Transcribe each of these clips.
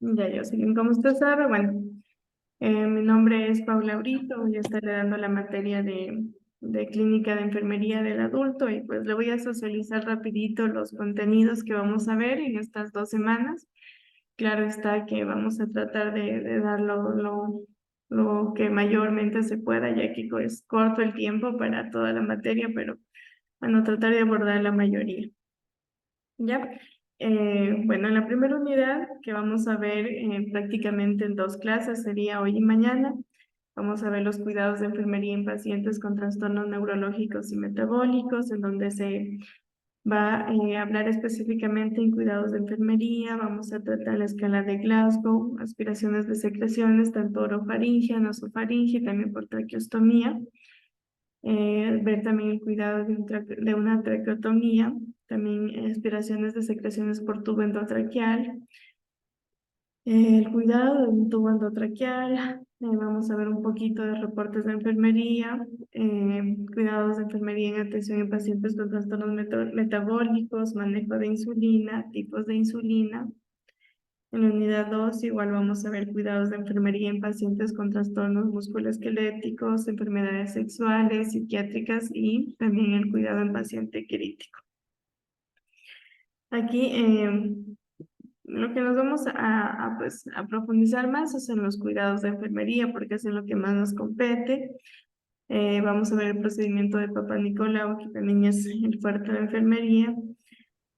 Ya, Jocelyn, como usted sabe, bueno, mi nombre es Paula Brito, voy a estar dando la materia de clínica de enfermería del adulto y pues le voy a socializar rapidito los contenidos que vamos a ver en estas 2 semanas. Claro está que vamos a tratar de dar lo que mayormente se pueda, ya que es corto el tiempo para toda la materia, pero bueno, tratar de abordar la mayoría. Ya, bueno, en la primera unidad que vamos a ver prácticamente en 2 clases sería hoy y mañana. Vamos a ver los cuidados de enfermería en pacientes con trastornos neurológicos y metabólicos, en donde se va a hablar específicamente en cuidados de enfermería. Vamos a tratar la escala de Glasgow, aspiraciones de secreciones, tanto orofaringe, nasofaringe, también por traqueostomía. Ver también el cuidado de una traqueotomía, también aspiraciones de secreciones por tubo endotraqueal, el cuidado de un tubo endotraqueal, vamos a ver un poquito de reportes de enfermería, cuidados de enfermería en atención en pacientes con trastornos metabólicos, manejo de insulina, tipos de insulina. En la unidad 2 igual vamos a ver cuidados de enfermería en pacientes con trastornos musculoesqueléticos, enfermedades sexuales, psiquiátricas y también el cuidado en paciente crítico. Aquí lo que nos vamos pues, a profundizar más es en los cuidados de enfermería porque es en lo que más nos compete. Vamos a ver el procedimiento de Papa Nicolau, que también es el fuerte de enfermería.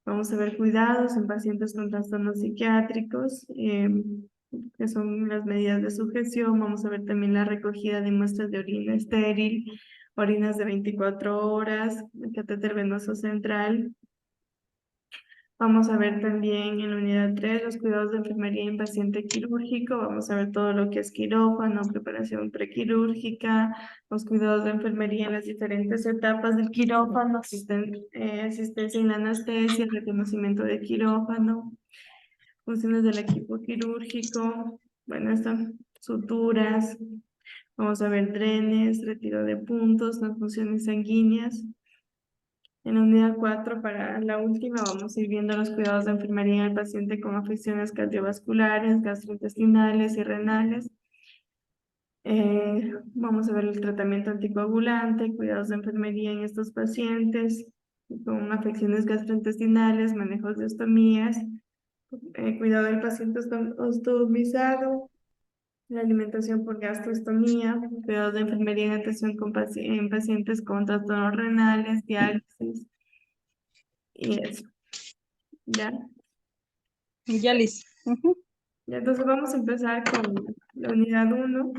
Vamos a ver cuidados en pacientes con trastornos psiquiátricos, que son las medidas de sujeción. Vamos a ver también la recogida de muestras de orina estéril, orinas de 24 horas, el catéter venoso central. Vamos a ver también en la unidad 3 los cuidados de enfermería en paciente quirúrgico. Vamos a ver todo lo que es quirófano, preparación prequirúrgica, los cuidados de enfermería en las diferentes etapas del quirófano, asistencia en la anestesia, reconocimiento de quirófano, funciones del equipo quirúrgico, bueno, están suturas. Vamos a ver drenes, retiro de puntos, transfusiones sanguíneas. En la unidad 4, para la última, vamos a ir viendo los cuidados de enfermería en el paciente con afecciones cardiovasculares, gastrointestinales y renales. Vamos a ver el tratamiento anticoagulante, cuidados de enfermería en estos pacientes con afecciones gastrointestinales, manejos de ostomías, cuidado del paciente ostomizado, la alimentación por gastrostomía, cuidados de enfermería en atención en pacientes con trastornos renales, diálisis y eso. ¿Ya? Ya, Liz. Ya, entonces vamos a empezar con la unidad 1.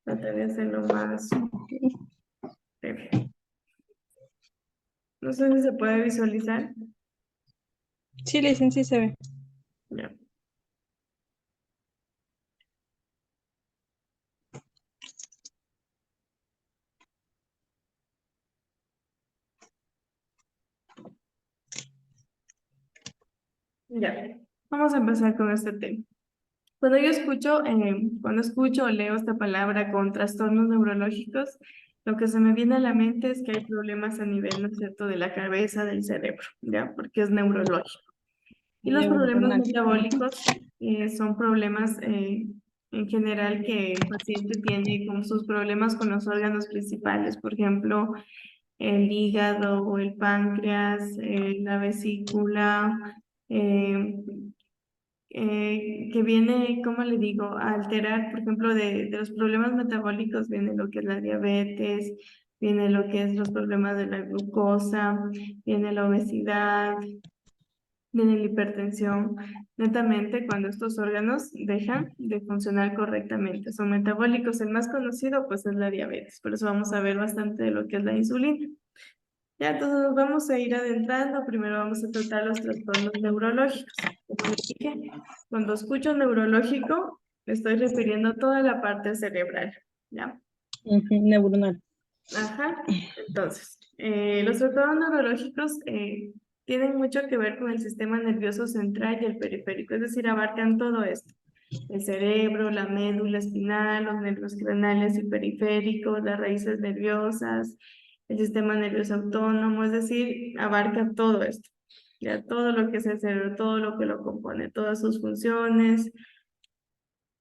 Tratar de hacerlo más breve. No sé si se puede visualizar. Sí, Liz, sí se ve. Ya. Ya. Vamos a empezar con este tema. Cuando escucho o leo esta palabra con trastornos neurológicos, lo que se me viene a la mente es que hay problemas a nivel, ¿no es cierto?, de la cabeza, del cerebro, ¿ya? Porque es neurológico. Y los problemas Neuronal. metabólicos son problemas en general que el paciente tiene con sus problemas con los órganos principales, por ejemplo, el hígado o el páncreas, la vesícula, eh, que viene, ¿cómo le digo?, a alterar, por ejemplo, de los problemas metabólicos viene lo que es la diabetes, viene lo que es los problemas de la glucosa, viene la obesidad, viene la hipertensión, netamente cuando estos órganos dejan de funcionar correctamente. Son metabólicos. El más conocido pues es la diabetes, por eso vamos a ver bastante de lo que es la insulina. Ya, entonces nos vamos a ir adentrando. Primero vamos a tratar los trastornos neurológicos. Como les dije, cuando escucho neurológico, me estoy refiriendo a toda la parte cerebral, ¿ya? Neuronal. Ajá. Entonces, los trastornos neurológicos tienen mucho que ver con el sistema nervioso central y el periférico, es decir, abarcan todo esto. El cerebro, la médula espinal, los nervios craneales y periféricos, las raíces nerviosas, el sistema nervioso autónomo, es decir, abarca todo esto. ya todo lo que es el cerebro, todo lo que lo compone, todas sus funciones,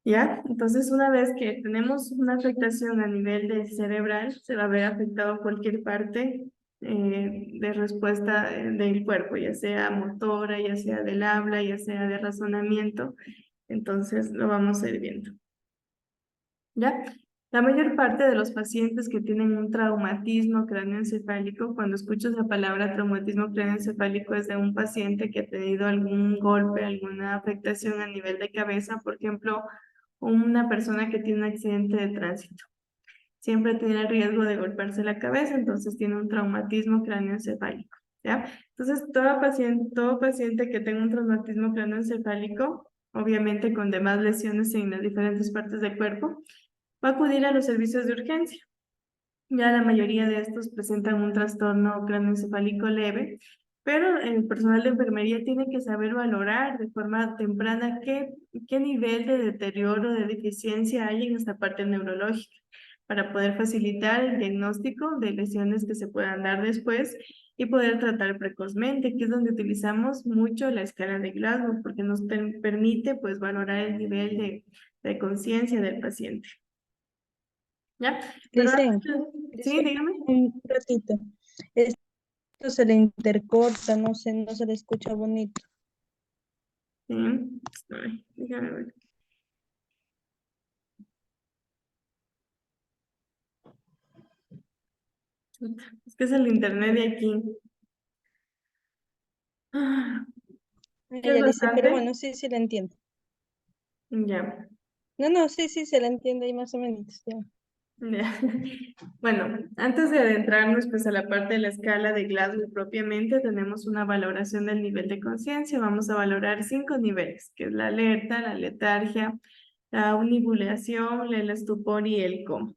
¿ya? Entonces, una vez que tenemos una afectación a nivel de cerebral, se va a ver afectado cualquier parte de respuesta del cuerpo, ya sea motora, ya sea del habla, ya sea de razonamiento. Entonces, lo vamos a ir viendo, ¿ya? La mayor parte de los pacientes que tienen un traumatismo cráneoencefálico, cuando escucho esa palabra traumatismo cráneoencefálico, es de un paciente que ha tenido algún golpe, alguna afectación a nivel de cabeza, por ejemplo, una persona que tiene un accidente de tránsito. Siempre tiene el riesgo de golpearse la cabeza, entonces tiene un traumatismo cráneoencefálico, ¿ya? Entonces, todo paciente que tenga un traumatismo cráneoencefálico, obviamente con demás lesiones en las diferentes partes del cuerpo, va a acudir a los servicios de urgencia. Ya la mayoría de estos presentan un trastorno cráneoencefálico leve, pero el personal de enfermería tiene que saber valorar de forma temprana qué nivel de deterioro, de deficiencia hay en esta parte neurológica, para poder facilitar el diagnóstico de lesiones que se puedan dar después y poder tratar precozmente, que es donde utilizamos mucho la escala de Glasgow, porque nos permite pues valorar el nivel de conciencia del paciente. ¿Ya? Pero Dicen, sí, dígame. un ratito. Esto se le intercorta, no sé, no se le escucha bonito. Sí. Ay, déjame ver. Chuta, es que es el internet de aquí. Ah, ¿qué es Ella dice, pero bastante? bueno, sí, sí la entiendo. Ya. No, no, sí, sí, se la entiende ahí más o menos. Ya. Ya. Bueno, antes de adentrarnos pues a la parte de la escala de Glasgow propiamente, tenemos una valoración del nivel de conciencia. Vamos a valorar 5 niveles, que es la alerta, la letargia, la univulación, el estupor y el coma.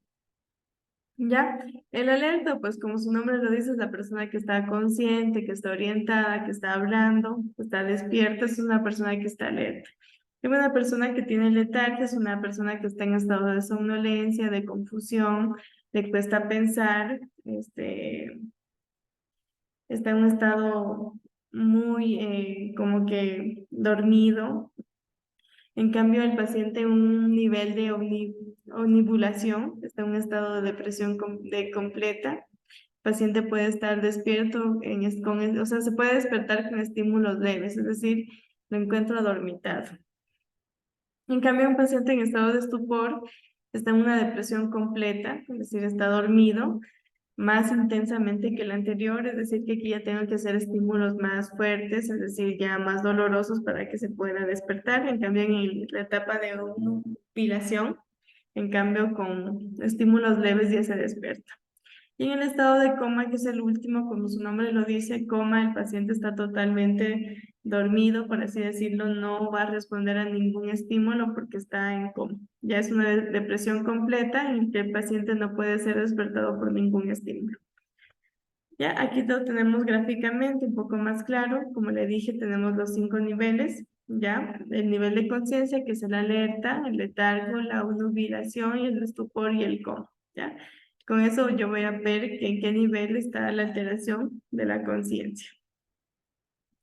Ya, el alerta, pues como su nombre lo dice, es la persona que está consciente, que está orientada, que está hablando, que está despierta, es una persona que está alerta. Y una persona que tiene letargia es una persona que está en estado de somnolencia, de confusión, le cuesta pensar, está en un estado muy como que dormido. En cambio, el paciente en un nivel de omnibulación, está en un estado de depresión completa. El paciente puede estar despierto, o sea, se puede despertar con estímulos leves, es decir, lo encuentro adormitado. En cambio, un paciente en estado de estupor está en una depresión completa, es decir, está dormido más intensamente que el anterior, es decir, que aquí ya tengo que hacer estímulos más fuertes, es decir, ya más dolorosos para que se pueda despertar. En cambio, en la etapa de nubilación, en cambio, con estímulos leves ya se despierta. Y en el estado de coma, que es el último, como su nombre lo dice, coma, el paciente está totalmente dormido, por así decirlo, no va a responder a ningún estímulo porque está en coma. Ya es una depresión completa en que el paciente no puede ser despertado por ningún estímulo. Ya, aquí lo tenemos gráficamente un poco más claro. Como le dije, tenemos los 5 niveles, ya, el nivel de conciencia, que es el alerta, el letargo, la nubilación, el estupor y el coma, ya. Con eso yo voy a ver en qué nivel está la alteración de la conciencia,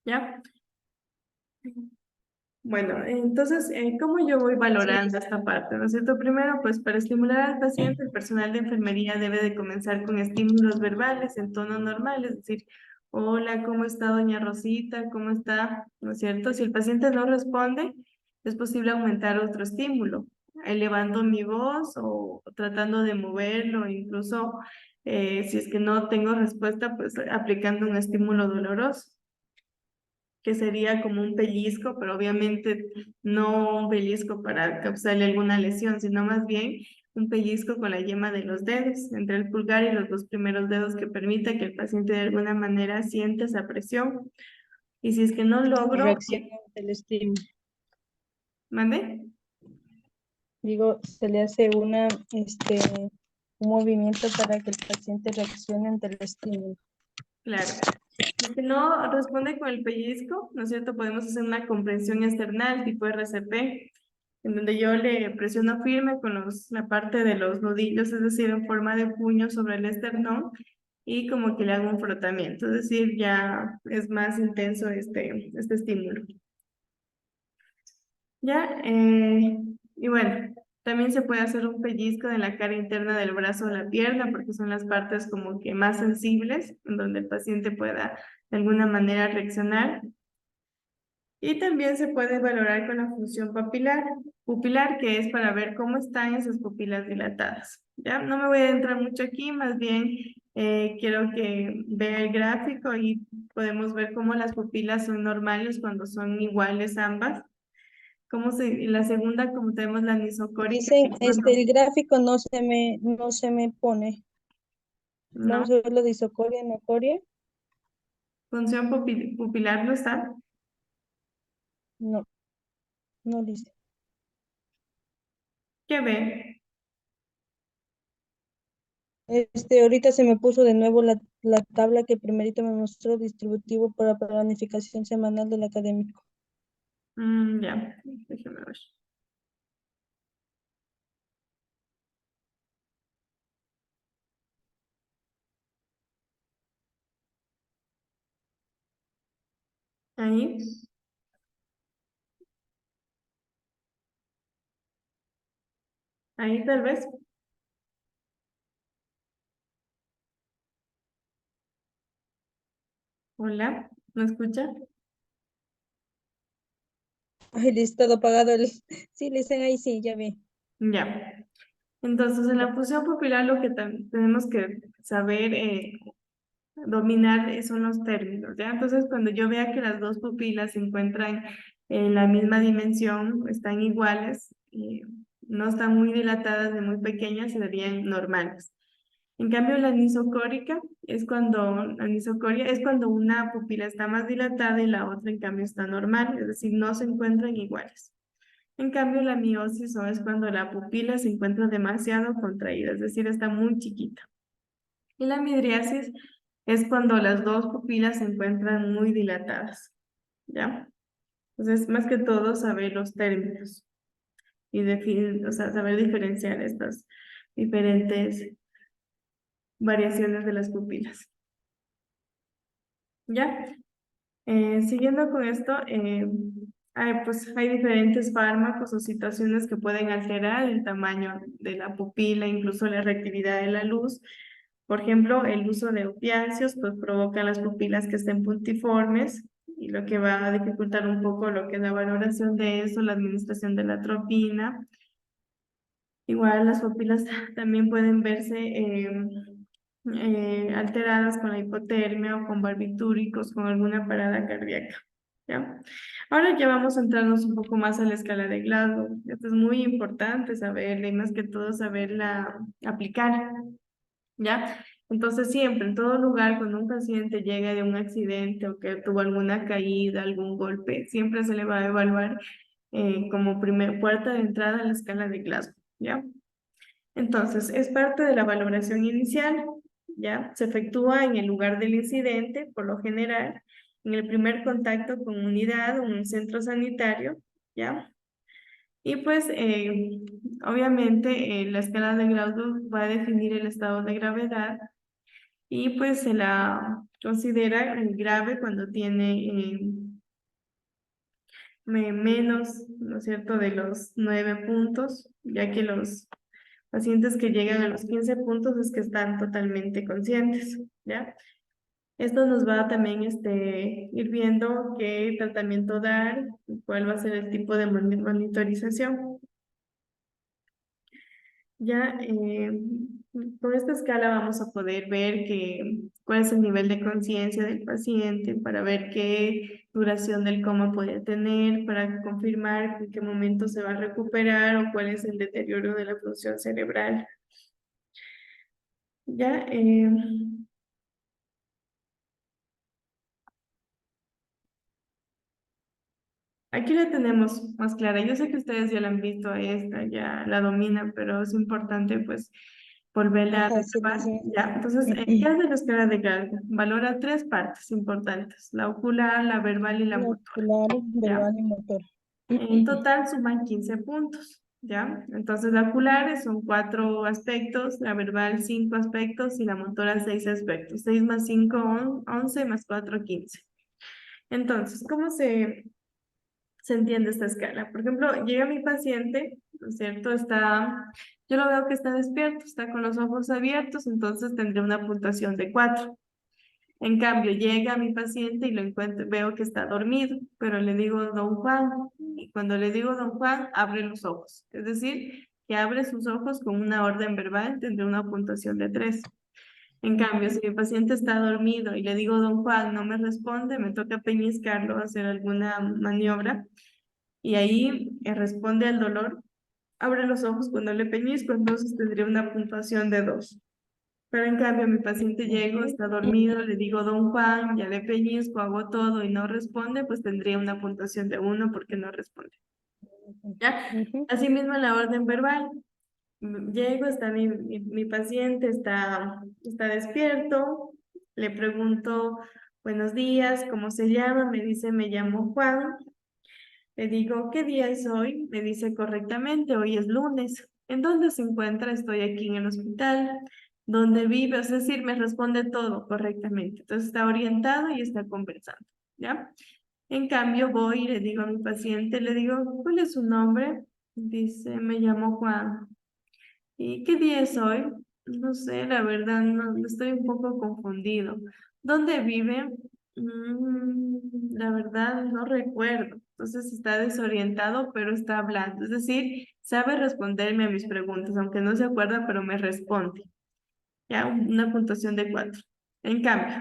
¿ya? Bueno, entonces, ¿cómo yo voy Sí, valorando esta parte? ¿No es cierto? Primero, pues para estimular al paciente, el personal de enfermería debe de comenzar con estímulos verbales en tono normal, es decir, hola, ¿cómo está doña Rosita? ¿Cómo está? ¿No es cierto? Si el paciente no responde, es posible aumentar otro estímulo, elevando mi voz o tratando de moverlo, incluso si es que no tengo respuesta, pues aplicando un estímulo doloroso que sería como un pellizco, pero obviamente no un pellizco para causarle alguna lesión, sino más bien un pellizco con la yema de los dedos, entre el pulgar y los dos primeros dedos, que permita que el paciente de alguna manera siente esa presión. Y si es que no logro, reacciona ante el estímulo. ¿mande? Digo, se le hace un movimiento para que el paciente reaccione ante el estímulo. Claro. Si es que no responde con el pellizco, ¿no es cierto? Podemos hacer una comprensión external tipo RCP, en donde yo le presiono firme con la parte de los nudillos, es decir, en forma de puño sobre el esternón, y como que le hago un frotamiento, es decir, ya es más intenso este estímulo. Ya, y bueno, también se puede hacer un pellizco de la cara interna del brazo o la pierna, porque son las partes como que más sensibles, en donde el paciente pueda de alguna manera reaccionar. Y también se puede valorar con la función pupilar, que es para ver cómo están esas pupilas dilatadas. Ya, no me voy a entrar mucho aquí, más bien quiero que vea el gráfico y podemos ver cómo las pupilas son normales cuando son iguales ambas. La segunda, como tenemos la anisocórica, Dicen, es cuando el gráfico no se me pone. no, Vamos a ver lo de isocoria, nocoria. función pupilar no está. No, no dice. ¿Qué ve? Ahorita se me puso de nuevo la tabla que primerito me mostró distributivo para planificación semanal del académico. Ya, déjeme ver. Ahí, ahí tal vez. Hola, ¿me escucha? Ay, el estado apagado. Sí, le dicen ahí, sí, ya vi. Ya. Entonces, en Ya. la función pupilar lo que tenemos que saber dominar son los términos, ¿ya? Entonces, cuando yo vea que las dos pupilas se encuentran en la misma dimensión, están iguales, no están muy dilatadas ni muy pequeñas, serían normales. En cambio, la anisocoria es cuando una pupila está más dilatada y la otra, en cambio, está normal, es decir, no se encuentran iguales. En cambio, la miosis es cuando la pupila se encuentra demasiado contraída, es decir, está muy chiquita. Y la midriasis es cuando las dos pupilas se encuentran muy dilatadas, ¿ya? Entonces, más que todo, saber los términos y definir, o sea, saber diferenciar estas diferentes variaciones de las pupilas, ¿ya? Siguiendo con esto, pues hay diferentes fármacos o situaciones que pueden alterar el tamaño de la pupila, incluso la reactividad de la luz. Por ejemplo, el uso de opiáceos pues provoca las pupilas que estén puntiformes y lo que va a dificultar un poco lo que es la valoración de eso, la administración de la atropina. Igual las pupilas también pueden verse alteradas con la hipotermia o con barbitúricos, con alguna parada cardíaca. ¿Ya? Ahora ya vamos a entrarnos un poco más a la escala de Glasgow. Esto es muy importante saberla y más que todo saberla aplicar. ¿Ya? Entonces siempre, en todo lugar, cuando un paciente llega de un accidente o que tuvo alguna caída, algún golpe, siempre se le va a evaluar como puerta de entrada a la escala de Glasgow. ¿Ya? Entonces, es parte de la valoración inicial, ¿ya? Se efectúa en el lugar del incidente, por lo general, en el primer contacto con unidad o un centro sanitario, ¿ya? Y pues, obviamente, la escala de Glasgow va a definir el estado de gravedad y pues se la considera grave cuando tiene menos, ¿no es cierto?, de los 9 puntos, ya que los pacientes que llegan a los 15 puntos es que están totalmente conscientes, ¿ya? Esto nos va a también ir viendo qué tratamiento dar, cuál va a ser el tipo de monitorización. Ya, con esta escala vamos a poder ver cuál es el nivel de conciencia del paciente para ver qué duración del coma puede tener, para confirmar en qué momento se va a recuperar o cuál es el deterioro de la función cerebral. Ya, aquí la tenemos más clara. Yo sé que ustedes ya la han visto a esta, ya la dominan, pero es importante pues volverla a Ajá, sí, le retomar. dicen. Ya, entonces, ¿qué hace la escala de Gallagher? Valora tres partes importantes, la ocular, la verbal y la La motora. ocular, ¿Ya? verbal y motor. En total suman 15 puntos. ¿ya? Entonces la ocular son 4 aspectos, la verbal 5 aspectos y la motora 6 aspectos. 6 más 5, 11 más 4, 15. Entonces, ¿cómo se entiende esta escala? Por ejemplo, llega mi paciente, ¿no es cierto? Yo lo veo que está despierto, está con los ojos abiertos, entonces tendré una puntuación de 4. En cambio, llega mi paciente y lo encuentro, veo que está dormido, pero le digo don Juan, y cuando le digo don Juan, abre los ojos. Es decir, que abre sus ojos con una orden verbal, tendré una puntuación de 3. En cambio, si mi paciente está dormido y le digo don Juan, no me responde, me toca peñiscarlo, hacer alguna maniobra, y ahí responde al dolor, abre los ojos cuando le peñisco, entonces tendría una puntuación de 2. Pero en cambio, mi paciente llego, está dormido, le digo don Juan, ya le peñisco, hago todo y no responde, pues tendría una puntuación de 1 porque no responde. ¿Ya? Ujú. Asimismo, en la orden verbal, llego, está mi paciente, está despierto, le pregunto buenos días, ¿cómo se llama? Me dice, me llamo Juan. Le digo, ¿qué día es hoy? Me dice correctamente, hoy es lunes. ¿En dónde se encuentra? Estoy aquí en el hospital. ¿Dónde vive? Es decir, me responde todo correctamente. Entonces está orientado y está conversando, ¿ya? En cambio, voy y le digo a mi paciente, le digo, ¿cuál es su nombre? Dice, me llamo Juan. ¿Y qué día es hoy? No sé, la verdad, no, estoy un poco confundido. ¿Dónde vive? La verdad, no recuerdo. Entonces está desorientado, pero está hablando. Es decir, sabe responderme a mis preguntas, aunque no se acuerda, pero me responde. Ya, una puntuación de 4. En cambio,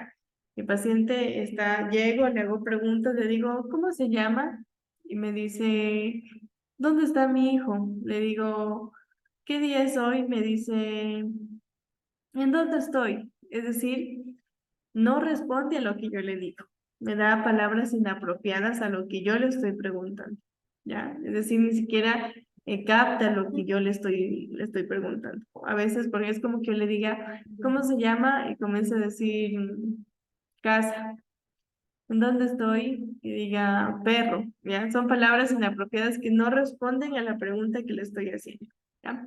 mi paciente llego, le hago preguntas, le digo, ¿cómo se llama? Y me dice, ¿dónde está mi hijo? Le digo, ¿qué día es hoy? Me dice, ¿en dónde estoy? Es decir, no responde a lo que yo le digo. Me da palabras inapropiadas a lo que yo le estoy preguntando. ¿Ya? Es decir, ni siquiera capta lo que yo le estoy preguntando. A veces, porque es como que yo le diga, ¿cómo se llama? Y comienza a decir, casa. ¿En dónde estoy? Y diga, perro. ¿Ya? Son palabras inapropiadas que no responden a la pregunta que le estoy haciendo. ¿Ya?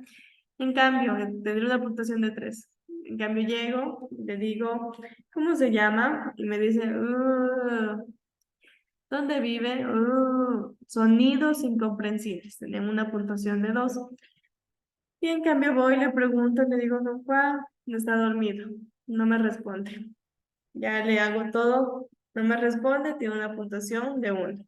En cambio, tendré una puntuación de 3. En cambio, llego, le digo, ¿cómo se llama? Y me dice, ¿dónde vive? Sonidos incomprensibles. Tenemos una puntuación de 2. Y en cambio voy, le pregunto, le digo, don Juan, no está dormido. No me responde. Ya le hago todo, no me responde, tiene una puntuación de 1.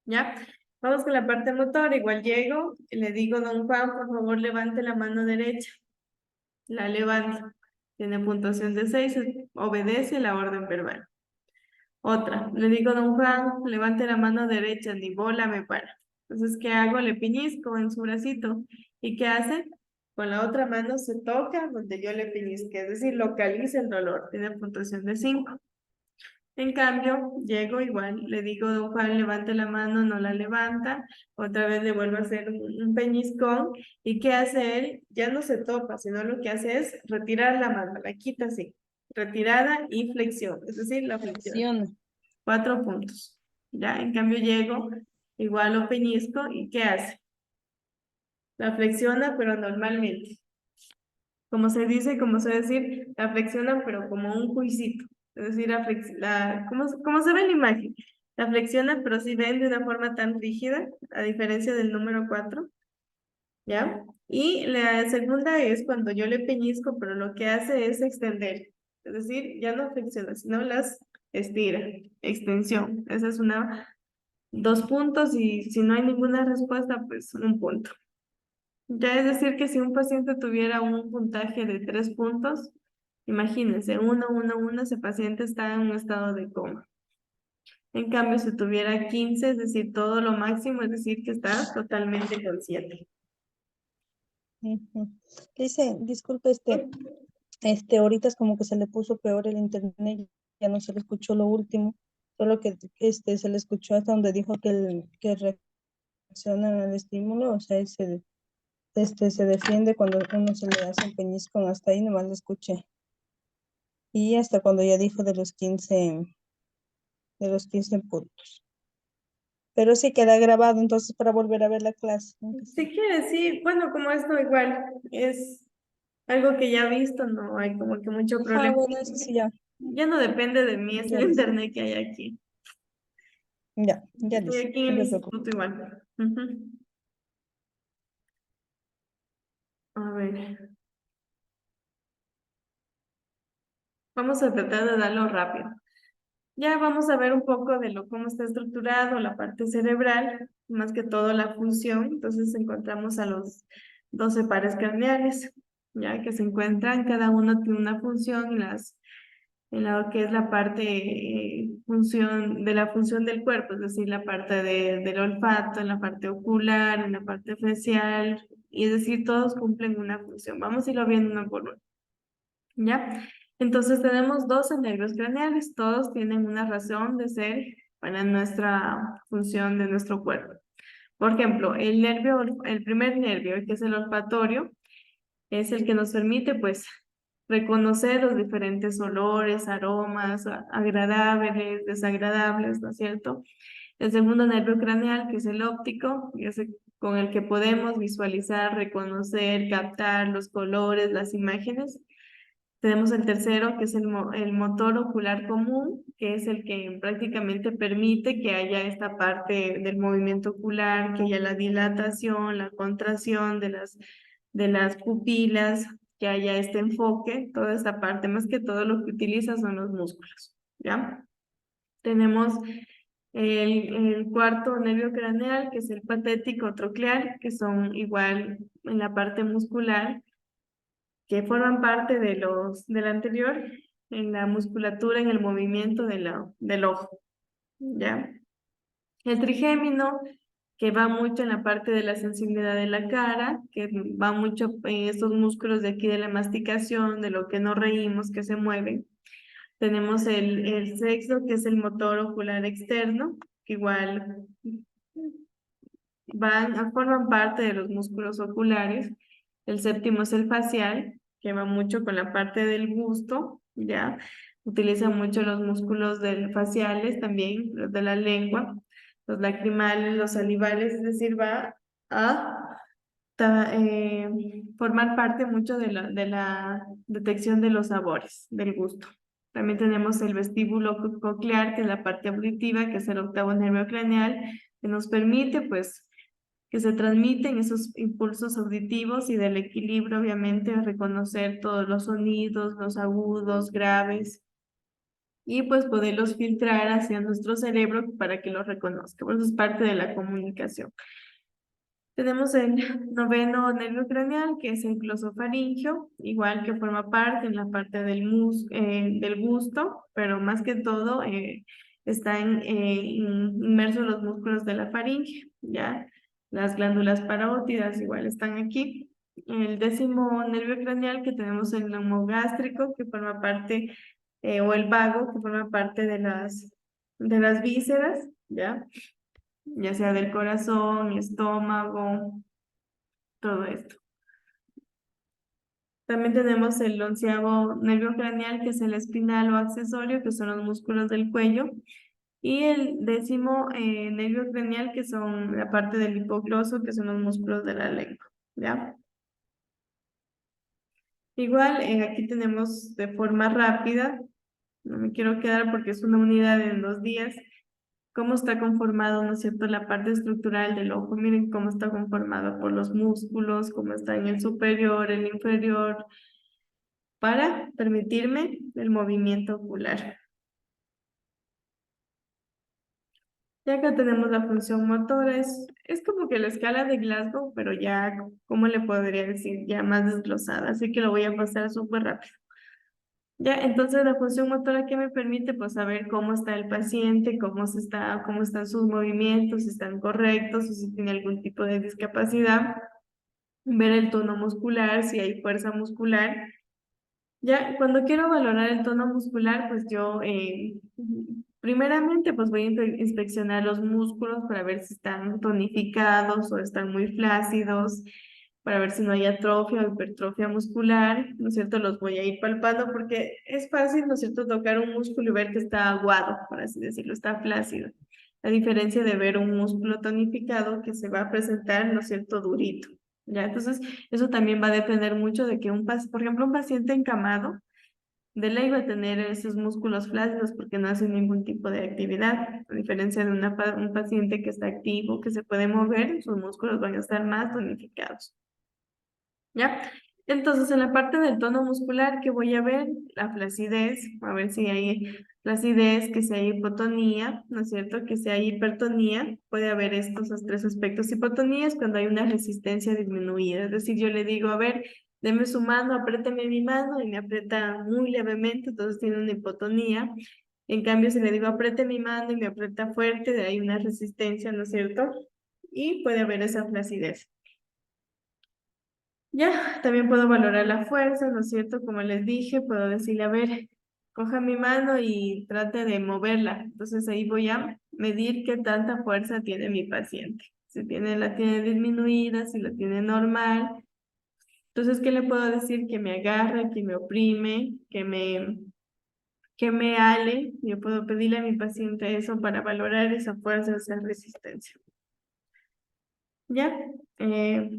¿Ya? Vamos con la parte motora. Igual llego, y le digo, don Juan, por favor, levante la mano derecha. La levanta. Tiene puntuación de 6, obedece la orden verbal. Otra, le digo, don Juan, levante la mano derecha, ni bola me para. Entonces, ¿qué hago? Le piñisco en su bracito. ¿Y qué hace? Con la otra mano se toca donde yo le piñisque, es decir, localiza el dolor. Tiene puntuación de 5. En cambio, llego igual, le digo, don Juan, levante la mano, no la levanta, otra vez le vuelvo a hacer un peñiscón, ¿y qué hace él? Ya no se topa, sino lo que hace es retirar la mano, la quita así, retirada y flexión, es decir, la flexión. Acciona. 4 puntos. Ya, en cambio llego, igual lo peñisco, ¿y qué hace? La flexiona, pero normalmente. Como se dice, como se decir, la flexionan, pero como un juicito. Es decir, como se ve en la imagen. La flexionan, pero si ven de una forma tan rígida, a diferencia del número 4, ¿ya? Y la segunda es cuando yo le peñisco, pero lo que hace es extender. Es decir, ya no flexiona, sino las estira. Extensión. Esa es 2 puntos y si no hay ninguna respuesta, pues 1 punto. Ya es decir que si un paciente tuviera un puntaje de 3 puntos, imagínense, 1, 1, 1, ese paciente está en un estado de coma. En cambio, si tuviera 15, es decir, todo lo máximo, es decir, que está totalmente consciente. Ujú. Dice, disculpe, ahorita es como que se le puso peor el internet, ya no se le escuchó lo último, solo que se le escuchó hasta donde dijo que reaccionan al estímulo, o sea, se defiende cuando uno se le hace un peñisco, hasta ahí nomás lo escuché. Y hasta cuando ya dijo de los 15 puntos. pero sí queda grabado entonces para volver a ver la clase. Aunque Si sí. quieres, sí, bueno, como esto igual es algo que ya he visto, no hay como que mucho Ajá, problema. bueno, eso sí, ya, Ya no depende de mí, es ya el listo. internet que hay aquí. Ya Estoy listo, aquí en no el te preocupes. instituto igual. Ujú. A ver, vamos a tratar de darlo rápido. Ya vamos a ver un poco de lo cómo está estructurado la parte cerebral, más que todo la función. Entonces encontramos a los 12 pares craneales, ya que se encuentran, cada uno tiene una función en lo que es la parte función de la función del cuerpo, es decir, la parte del olfato, en la parte ocular, en la parte facial, y es decir, todos cumplen una función. Vamos a irlo viendo uno por uno. ¿Ya? Entonces tenemos 12 nervios craneales, todos tienen una razón de ser para nuestra función de nuestro cuerpo. Por ejemplo, el primer nervio, que es el olfatorio, es el que nos permite, pues, reconocer los diferentes olores, aromas, agradables, desagradables, ¿no es cierto? El segundo nervio craneal, que es el óptico, y es el con el que podemos visualizar, reconocer, captar los colores, las imágenes. Tenemos el tercero, que es el motor ocular común, que es el que prácticamente permite que haya esta parte del movimiento ocular, que haya la dilatación, la contracción de las pupilas, que haya este enfoque, toda esta parte, más que todo lo que utiliza son los músculos, ¿ya? Tenemos el cuarto nervio craneal, que es el patético troclear, que son igual en la parte muscular que forman parte del anterior en la musculatura, en el movimiento del ojo, ¿ya? El trigémino, que va mucho en la parte de la sensibilidad de la cara, que va mucho en estos músculos de aquí de la masticación, de lo que no reímos, que se mueven. Tenemos el sexto, que es el motor ocular externo, que igual forman parte de los músculos oculares. El séptimo es el facial, que va mucho con la parte del gusto, ¿ya? Utiliza mucho los músculos faciales también, los de la lengua, los lacrimales, los salivales, es decir, va a formar parte mucho de la detección de los sabores, del gusto. También tenemos el vestíbulo coclear, que es la parte auditiva, que es el octavo nervio craneal, que nos permite, pues, que se transmiten esos impulsos auditivos y del equilibrio, obviamente, reconocer todos los sonidos, los agudos, graves, y pues poderlos filtrar hacia nuestro cerebro para que los reconozca. Por eso es parte de la comunicación. Tenemos el noveno nervio craneal, que es el glosofaringio, igual que forma parte en la parte del gusto, pero más que todo están inmersos los músculos de la faringe, ¿ya? Las glándulas parótidas igual están aquí. El décimo nervio craneal que tenemos el neumogástrico, que forma parte, o el vago, que forma parte de las vísceras, ¿ya? Ya sea del corazón, estómago, todo esto. También tenemos el onceavo nervio craneal, que es el espinal o accesorio, que son los músculos del cuello. Y el décimo nervio craneal, que son la parte del hipogloso, que son los músculos de la lengua. ¿Ya? Igual, aquí tenemos de forma rápida, no me quiero quedar porque es una unidad en 2 días, cómo está conformado, ¿no es cierto?, la parte estructural del ojo. Miren cómo está conformado por los músculos, cómo está en el superior, el inferior, para permitirme el movimiento ocular. Ya acá tenemos la función motora, es como que la escala de Glasgow, pero ya, ¿cómo le podría decir? Ya más desglosada, así que lo voy a pasar súper rápido. Ya, entonces la función motora que me permite pues saber cómo está el paciente, cómo están sus movimientos, si están correctos o si tiene algún tipo de discapacidad, ver el tono muscular, si hay fuerza muscular. Ya, cuando quiero valorar el tono muscular, pues yo primeramente pues voy a inspeccionar los músculos para ver si están tonificados o están muy flácidos, para ver si no hay atrofia o hipertrofia muscular, ¿no es cierto? Los voy a ir palpando porque es fácil, ¿no es cierto?, tocar un músculo y ver que está aguado, por así decirlo, está flácido. a diferencia de ver un músculo tonificado que se va a presentar, ¿no es cierto?, durito. ¿Ya? Entonces, eso también va a depender mucho de que por ejemplo, un paciente encamado, de ley va a tener esos músculos flácidos porque no hace ningún tipo de actividad. A diferencia de un paciente que está activo, que se puede mover, sus músculos van a estar más tonificados. ¿Ya? Entonces, en la parte del tono muscular, ¿qué voy a ver? La flacidez, a ver si hay flacidez, que si hay hipotonía, ¿no es cierto? Que si hay hipertonía, puede haber estos tres aspectos. Hipotonía es cuando hay una resistencia disminuida, es decir, yo le digo, a ver, deme su mano, apriéteme mi mano, y me aprieta muy levemente, entonces tiene una hipotonía. En cambio, si le digo, apriete mi mano y me aprieta fuerte, hay una resistencia, ¿no es cierto? Y puede haber esa flacidez. Ya, también puedo valorar la fuerza, ¿no es cierto? Como les dije, puedo decirle, a ver, coja mi mano y trate de moverla. Entonces ahí voy a medir qué tanta fuerza tiene mi paciente. Si la tiene disminuida, si la tiene normal. Entonces, ¿qué le puedo decir? Que me agarre, que me oprime, que me ale. Yo puedo pedirle a mi paciente eso para valorar esa fuerza, esa resistencia. ¿Ya? Eh,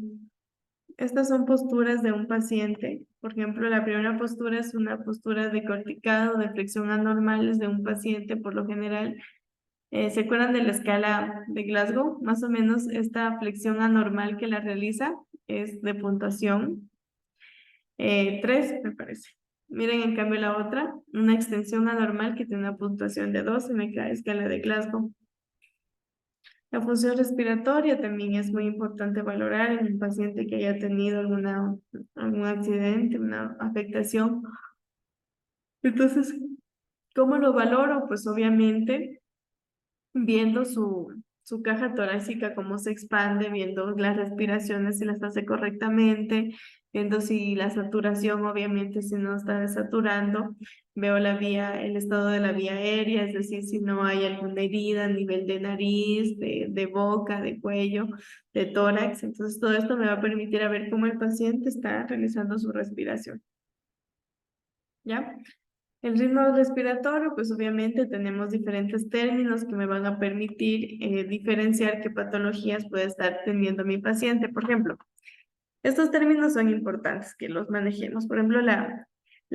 Estas son posturas de un paciente. Por ejemplo, la primera postura es una postura de corticado, de flexión anormales de un paciente, por lo general. ¿Se acuerdan de la escala de Glasgow? Más o menos esta flexión anormal que la realiza es de puntuación 3, me parece. Miren, en cambio, la otra, una extensión anormal que tiene una puntuación de 2 en la escala de Glasgow. La función respiratoria también es muy importante valorar en un paciente que haya tenido algún accidente, una afectación. Entonces, ¿cómo lo valoro? Pues obviamente viendo su caja torácica, cómo se expande, viendo las respiraciones si las hace correctamente, viendo si la saturación, obviamente, si no está desaturando, veo el estado de la vía aérea, es decir, si no hay alguna herida a nivel de nariz, de boca, de cuello, de tórax. Entonces, todo esto me va a permitir a ver cómo el paciente está realizando su respiración. ¿Ya? El ritmo respiratorio, pues obviamente tenemos diferentes términos que me van a permitir diferenciar qué patologías puede estar teniendo mi paciente. Por ejemplo, estos términos son importantes que los manejemos. Por ejemplo, la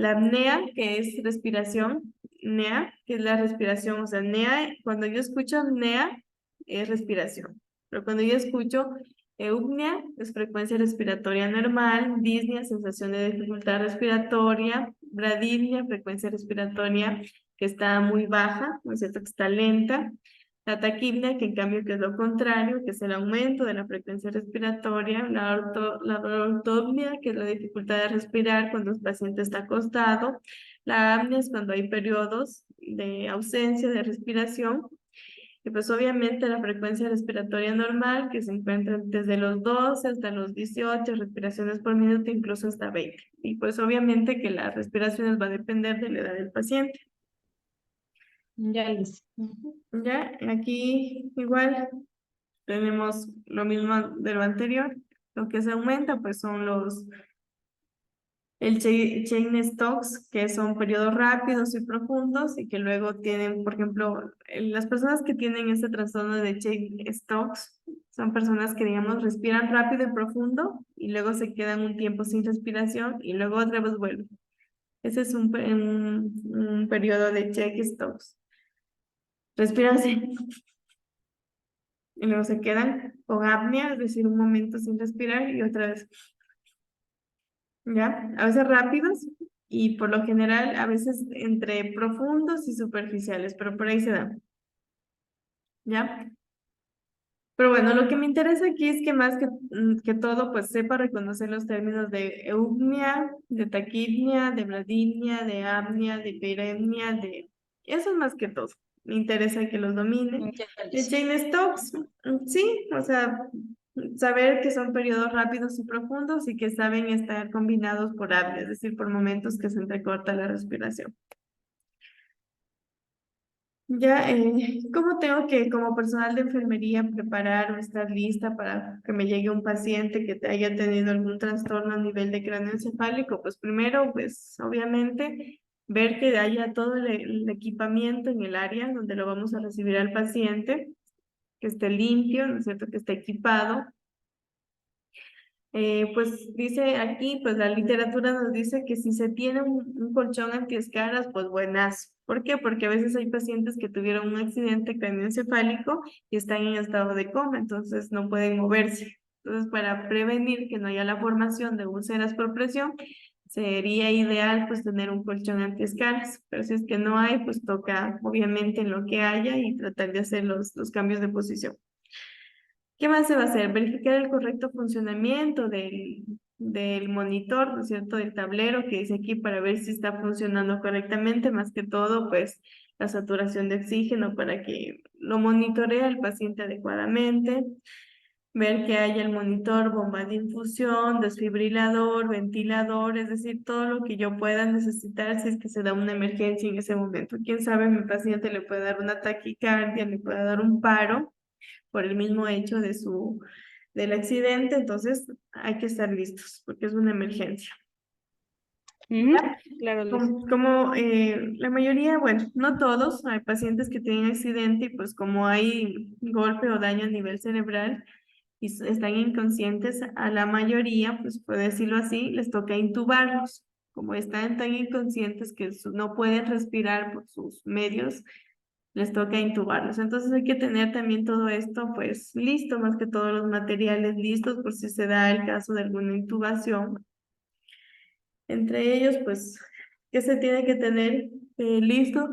apnea, que es respiración, NEA, que es la respiración, o sea, NEA, cuando yo escucho NEA, es respiración. Pero cuando yo escucho eupnea, es frecuencia respiratoria normal, disnea, sensación de dificultad respiratoria, bradipnea, frecuencia respiratoria que está muy baja, ¿no es cierto?, que está lenta. La taquipnea, que en cambio que es lo contrario, que es el aumento de la frecuencia respiratoria. La ortopnea, que es la dificultad de respirar cuando el paciente está acostado. La apnea es cuando hay periodos de ausencia de respiración. Y pues obviamente la frecuencia respiratoria normal, que se encuentra desde los 12 hasta los 18 respiraciones por minuto, incluso hasta 20. Y pues obviamente que las respiraciones va a depender de la edad del paciente. Ya, Liz. Ujú. Ya, aquí igual tenemos lo mismo de lo anterior. Lo que se aumenta pues son el chain stocks, que son periodos rápidos y profundos y que luego tienen, por ejemplo, las personas que tienen este trastorno de chain stocks son personas que, digamos, respiran rápido y profundo y luego se quedan un tiempo sin respiración y luego otra vez vuelven. Ese es un periodo de chain stocks. Respiran así y luego se quedan con apnea, es decir, un momento sin respirar y otra vez. ¿Ya? A veces rápidos y por lo general a veces entre profundos y superficiales, pero por ahí se da. ¿Ya? Pero bueno, lo que me interesa aquí es que más que todo, pues sepa reconocer los términos de eupnea, de taquipnea, de bradipnea, de apnea, de hiperemia, de... Eso es más que todo. Me interesa que los domine. Ya, El Liz. chain stocks, sí, o sea, saber que son periodos rápidos y profundos y que saben estar combinados por apnea, es decir, por momentos que se entrecorta la respiración. Ya, ¿cómo tengo que, como personal de enfermería, preparar o estar lista para que me llegue un paciente que haya tenido algún trastorno a nivel de cráneo encefálico? Pues primero, pues obviamente, ver que haya todo el equipamiento en el área donde lo vamos a recibir al paciente. que esté limpio, ¿no es cierto? Que esté equipado. Pues dice aquí, pues la literatura nos dice que si se tiene un colchón antiescaras, pues buenas. ¿Por qué? Porque a veces hay pacientes que tuvieron un accidente craneoencefálico y están en estado de coma, entonces no pueden moverse. Entonces, para prevenir que no haya la formación de úlceras por presión, sería ideal pues tener un colchón antiescaras. Pero si es que no hay, pues toca obviamente en lo que haya y tratar de hacer los cambios de posición. ¿Qué más se va a hacer? Verificar el correcto funcionamiento del monitor, ¿no es cierto? Del tablero que dice aquí para ver si está funcionando correctamente, más que todo, pues la saturación de oxígeno para que lo monitoree el paciente adecuadamente. Ver que haya el monitor, bomba de infusión, desfibrilador, ventilador, es decir, todo lo que yo pueda necesitar si es que se da una emergencia en ese momento. Quién sabe, mi paciente le puede dar una taquicardia, le puede dar un paro por el mismo hecho del accidente, entonces hay que estar listos porque es una emergencia. Ujú. Claro, Liz. Como la mayoría, bueno, no todos, hay pacientes que tienen accidente y pues como hay golpe o daño a nivel cerebral y están inconscientes, a la mayoría, pues por decirlo así, les toca intubarlos. Como están tan inconscientes que no pueden respirar por sus medios, les toca intubarlos. Entonces hay que tener también todo esto pues listo, más que todos los materiales listos por si se da el caso de alguna intubación. Entre ellos pues, ¿qué se tiene que tener listo?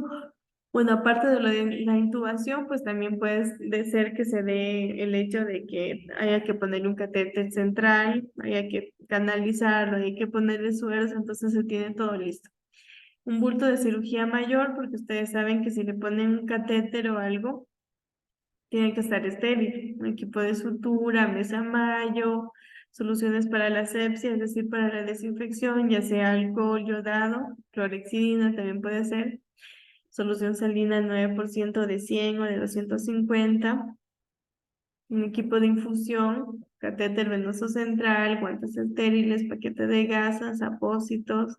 Bueno, aparte de lo de la intubación, pues también puede ser que se dé el hecho de que haya que ponerle un catéter central, haya que canalizarlo, hay que ponerle sueros, entonces se tiene todo listo. Un bulto de cirugía mayor, porque ustedes saben que si le ponen un catéter o algo, tiene que estar estéril. Un equipo de sutura, mesa mayo, soluciones para la asepsia, es decir, para la desinfección, ya sea alcohol yodado, clorexidina también puede ser, solución salina 9% de 100 o de 250, un equipo de infusión, catéter venoso central, guantes estériles, paquete de gasas, apósitos,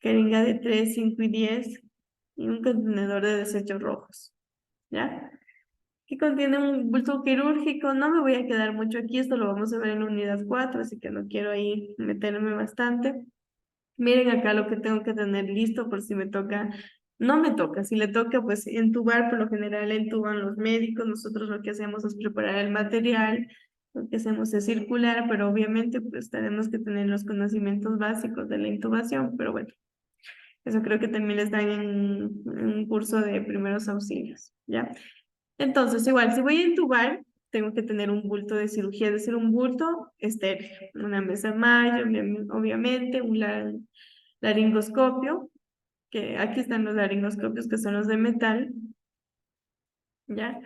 jeringa de 3, 5 y 10 y un contenedor de desechos rojos, ¿ya? Que contiene un bulto quirúrgico. No me voy a quedar mucho aquí, esto lo vamos a ver en la unidad 4, así que no quiero ahí meterme bastante. Miren acá lo que tengo que tener listo por si me toca, no me toca, si le toca pues entubar, por lo general entuban los médicos, nosotros lo que hacemos es preparar el material, lo que hacemos es circular, pero obviamente pues tenemos que tener los conocimientos básicos de la intubación, pero bueno, eso creo que también les dan en un curso de primeros auxilios, ¿ya? Entonces, igual, si voy a intubar, tengo que tener un bulto de cirugía, es decir, un bulto estéril, una mesa mayo, obviamente, laringoscopio, que aquí están los laringoscopios que son los de metal, ¿ya?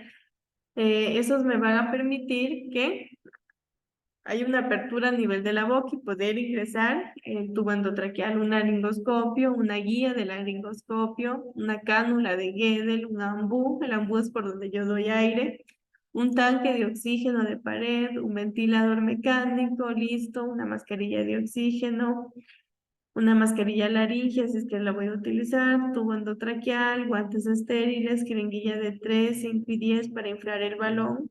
Esos me van a permitir que hay una apertura a nivel de la boca y poder ingresar el tubo endotraqueal, un laringoscopio, una guía de laringoscopio, una cánula de Guedel, un ambú, el ambú es por donde yo doy aire, un tanque de oxígeno de pared, un ventilador mecánico, listo, una mascarilla de oxígeno, una mascarilla laringea, si es que la voy a utilizar, tubo endotraqueal, guantes estériles, jeringuilla de 3, 5 y 10 para inflar el balón,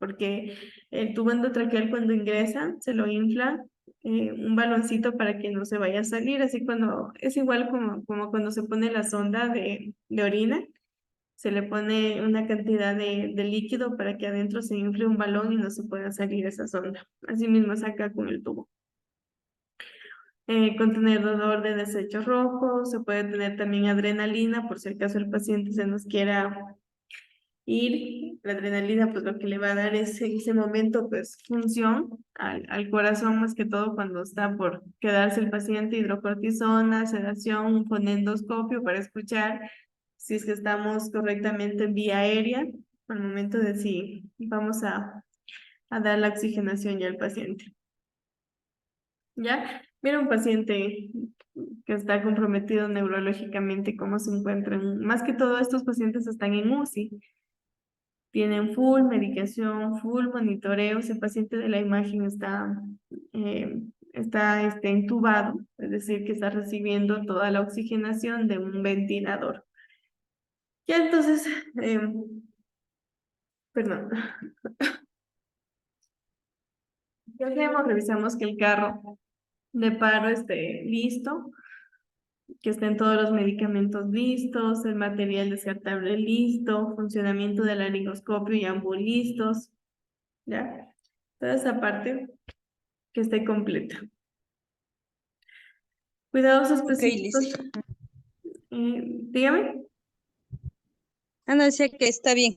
porque el tubo endotraqueal cuando ingresa se lo infla un baloncito para que no se vaya a salir, así cuando es igual como cuando se pone la sonda de orina, se le pone una cantidad de líquido para que adentro se infle un balón y no se pueda salir esa sonda. Así mismo es acá con el tubo. Contenedor de desechos rojos, se puede tener también adrenalina por si acaso el paciente se nos quiera ir, la adrenalina pues lo que le va a dar es en ese momento pues función al corazón más que todo cuando está por quedarse el paciente, hidrocortisona, sedación, un fonendoscopio para escuchar si es que estamos correctamente en vía aérea al momento de si vamos a dar la oxigenación ya al paciente. ¿Ya? Mira un paciente que está comprometido neurológicamente, cómo se encuentran. Más que todo estos pacientes están en UCI. Tienen full medicación, full monitoreo. Ese paciente de la imagen está intubado, es decir, que está recibiendo toda la oxigenación de un ventilador. Ya entonces, Perdón. ¿Qué hacemos? Revisamos que el carro de paro esté listo, que estén todos los medicamentos listos, el material descartable listo, funcionamiento del laringoscopio y ambos listos, ¿ya? Toda esa parte que esté completa. Cuidados Ok, específicos. Lizzy. Dígame. No, decía que está bien.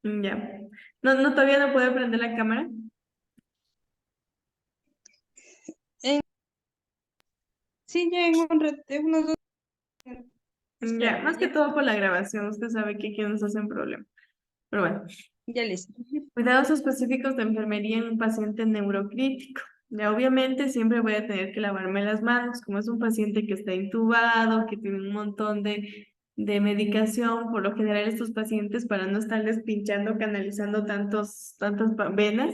Ya. No, no, todavía no puedo prender la cámara. Eh, sí, ya en un rato, en unos dos. Ya, Espérame, más que ya. todo por la grabación, usted sabe que aquí nos hacen problema. Pero bueno, Ya, Lizzy. cuidados específicos de enfermería en un paciente neurocrítico. Ya, obviamente siempre voy a tener que lavarme las manos, como es un paciente que está intubado, que tiene un montón de medicación, por lo general estos pacientes para no estarles pinchando, canalizando tantas venas,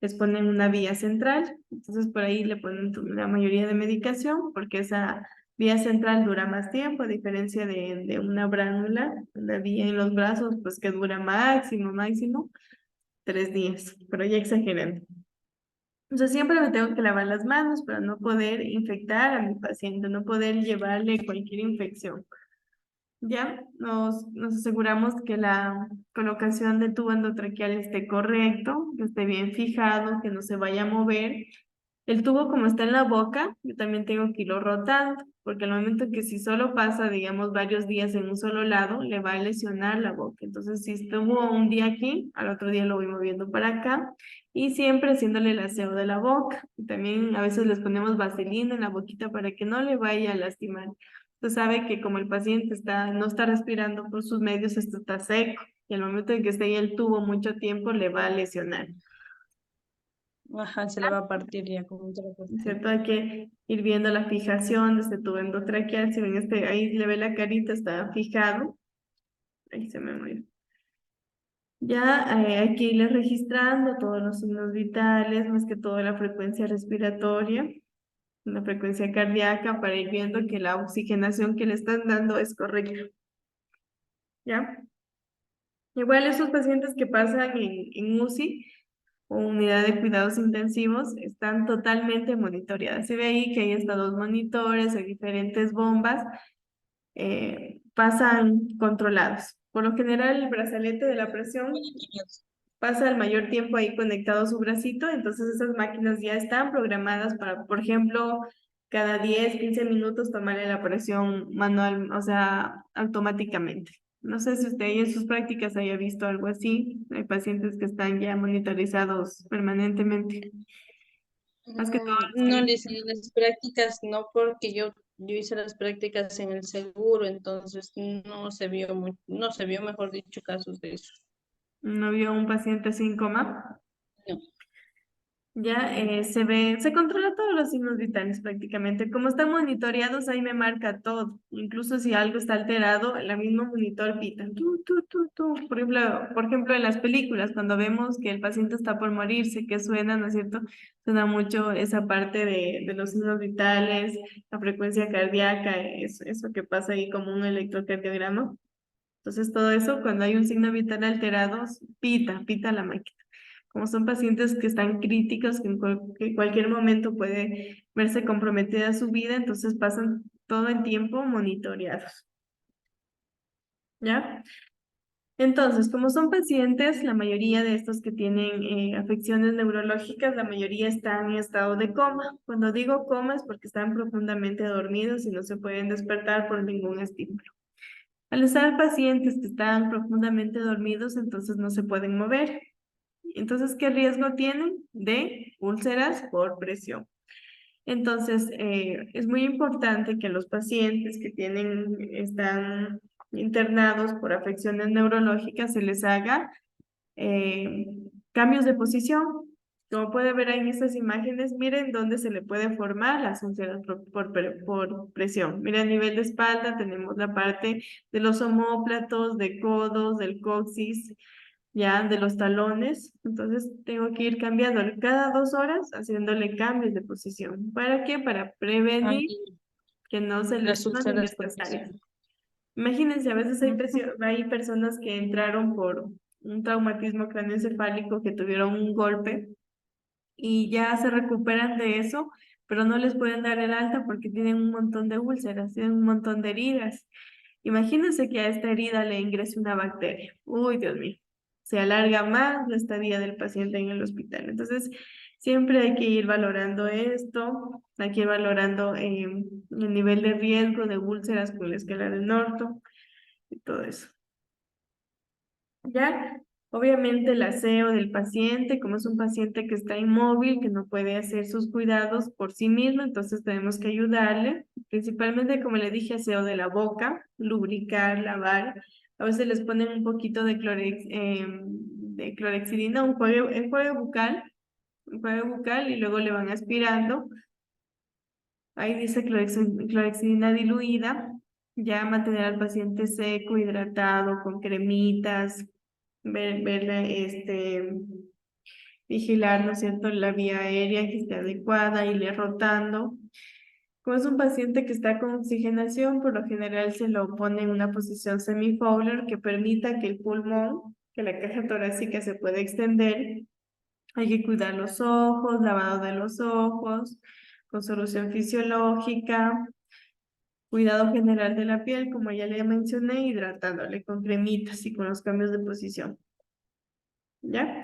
les ponen una vía central, entonces por ahí le ponen la mayoría de medicación, porque esa vía central dura más tiempo, a diferencia de una bránula, la vía en los brazos, pues que dura máximo 3 días, pero ya exagerando. Entonces siempre me tengo que lavar las manos para no poder infectar a mi paciente, no poder llevarle cualquier infección. Ya nos aseguramos que la colocación del tubo endotraqueal esté correcto, que esté bien fijado, que no se vaya a mover. El tubo como está en la boca, yo también tengo que irlo rotando, porque al momento que si solo pasa, digamos, varios días en un solo lado, le va a lesionar la boca. Entonces, si estuvo un día aquí, al otro día lo voy moviendo para acá y siempre haciéndole el aseo de la boca. Y también a veces les ponemos vaselina en la boquita para que no le vaya a lastimar. Usted sabe que como el paciente no está respirando por sus medios, esto está seco y al momento en que esté ahí el tubo mucho tiempo, le va a lesionar. Ajá, se le va a partir ya, como te lo partir. ¿Cierto? Hay que ir viendo la fijación de este tubo endotraqueal. Si ven ahí le ve la carita, está fijado. Ahí se me mueve. Ya hay que irle registrando todos los signos vitales, más que todo la frecuencia respiratoria, la frecuencia cardíaca, para ir viendo que la oxigenación que le están dando es correcta. ¿Ya? Igual esos pacientes que pasan en UCI o unidad de cuidados intensivos están totalmente monitoreadas. Se ve ahí que hay hasta 2 monitores, hay diferentes bombas, pasan controlados. Por lo general, el brazalete de la presión pasa el mayor tiempo ahí conectado a su bracito, entonces esas máquinas ya están programadas para, por ejemplo, cada 10 15 minutos tomarle la presión manual, o sea, automáticamente. No sé si usted en sus prácticas haya visto algo así. Hay pacientes que están ya monitorizados permanentemente. Más que todo los No, que... Liz, en las prácticas no, porque yo hice las prácticas en el seguro, entonces no se vio no se vio, mejor dicho, casos de eso. no vio un paciente sin coma. No. Ya se controla todos los signos vitales prácticamente. Como están monitoreados, ahí me marca todo. Incluso si algo está alterado, el mismo monitor pita. Tu. Por ejemplo, en las películas, cuando vemos que el paciente está por morirse, que suena, ¿no es cierto? Suena mucho esa parte de los signos vitales, la frecuencia cardíaca, eso que pasa ahí como un electrocardiograma. Entonces, todo eso, cuando hay un signo vital alterado, pita la máquina. Como son pacientes que están críticos, que en cualquier momento puede verse comprometida su vida, entonces pasan todo el tiempo monitoreados. ¿Ya? Entonces, como son pacientes, la mayoría de estos que tienen afecciones neurológicas, la mayoría están en estado de coma. Cuando digo coma es porque están profundamente dormidos y no se pueden despertar por ningún estímulo. Al estar pacientes que están profundamente dormidos, entonces no se pueden mover. Entonces, ¿qué riesgo tienen? De úlceras por presión. Entonces, es muy importante que los pacientes que están internados por afecciones neurológicas se les haga eh, cambios de posición. Como puede ver ahí en estas imágenes, miren dónde se le puede formar las úlceras por presión. Mira, a nivel de espalda tenemos la parte de los omóplatos, de codos, del coxis, ya de los talones. Entonces tengo que ir cambiando cada 2 horas, haciéndole cambios de posición. ¿Para qué? Para Ah, prevenir que no se las lesionen úlceras por estas áreas. presión. Imagínense, a veces Ujú. hay personas que entraron un traumatismo craneoencefálico, que tuvieron un golpe y ya se recuperan de eso, pero no les pueden dar el alta porque tienen un montón de úlceras, tienen un montón de heridas. Imagínense que a esta herida le ingrese una bacteria. Uy, Dios mío, se alarga más la estadía del paciente en el hospital. Entonces, siempre hay que ir valorando esto, hay que ir valorando el nivel de riesgo de úlceras con la escala de Norton y todo eso. Ya, obviamente el aseo del paciente, como es un paciente que está inmóvil, que no puede hacer sus cuidados por sí mismo, entonces tenemos que ayudarle, principalmente, como le dije, aseo de la boca, lubricar, lavar. A veces les ponen un poquito de clorexidina, un juego bucal y luego le van aspirando. Ahí dice clorexidina diluida, ya mantener al paciente seco, hidratado, con cremitas, vigilar, ¿no es cierto?, la vía aérea que esté adecuada, irle rotando. Como es un paciente que está con oxigenación, por lo general se lo pone en una posición semi-Fowler que permita que el pulmón, que la caja torácica se pueda extender. Hay que cuidar los ojos, lavado de los ojos, con solución fisiológica, cuidado general de la piel, como ya le mencioné, hidratándole con cremitas y con los cambios de posición. ¿Ya?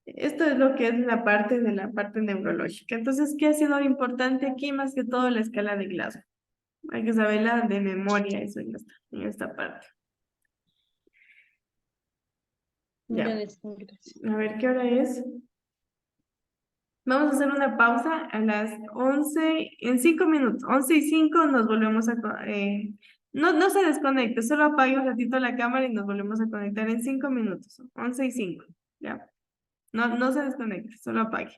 Esto es lo que es la parte de la parte neurológica. Entonces, ¿qué ha sido importante aquí? Más que todo la escala de Glasgow. Hay que saberla de memoria, eso en esta parte. Ya Ya. les gracias. A ver, ¿qué hora es? Vamos a hacer una pausa a las 11, en 5 minutos. 11:05 nos volvemos no se desconecte, solo apague un ratito la cámara y nos volvemos a conectar en 5 minutos. 11:05, ¿ya? No se desconecte, solo apague.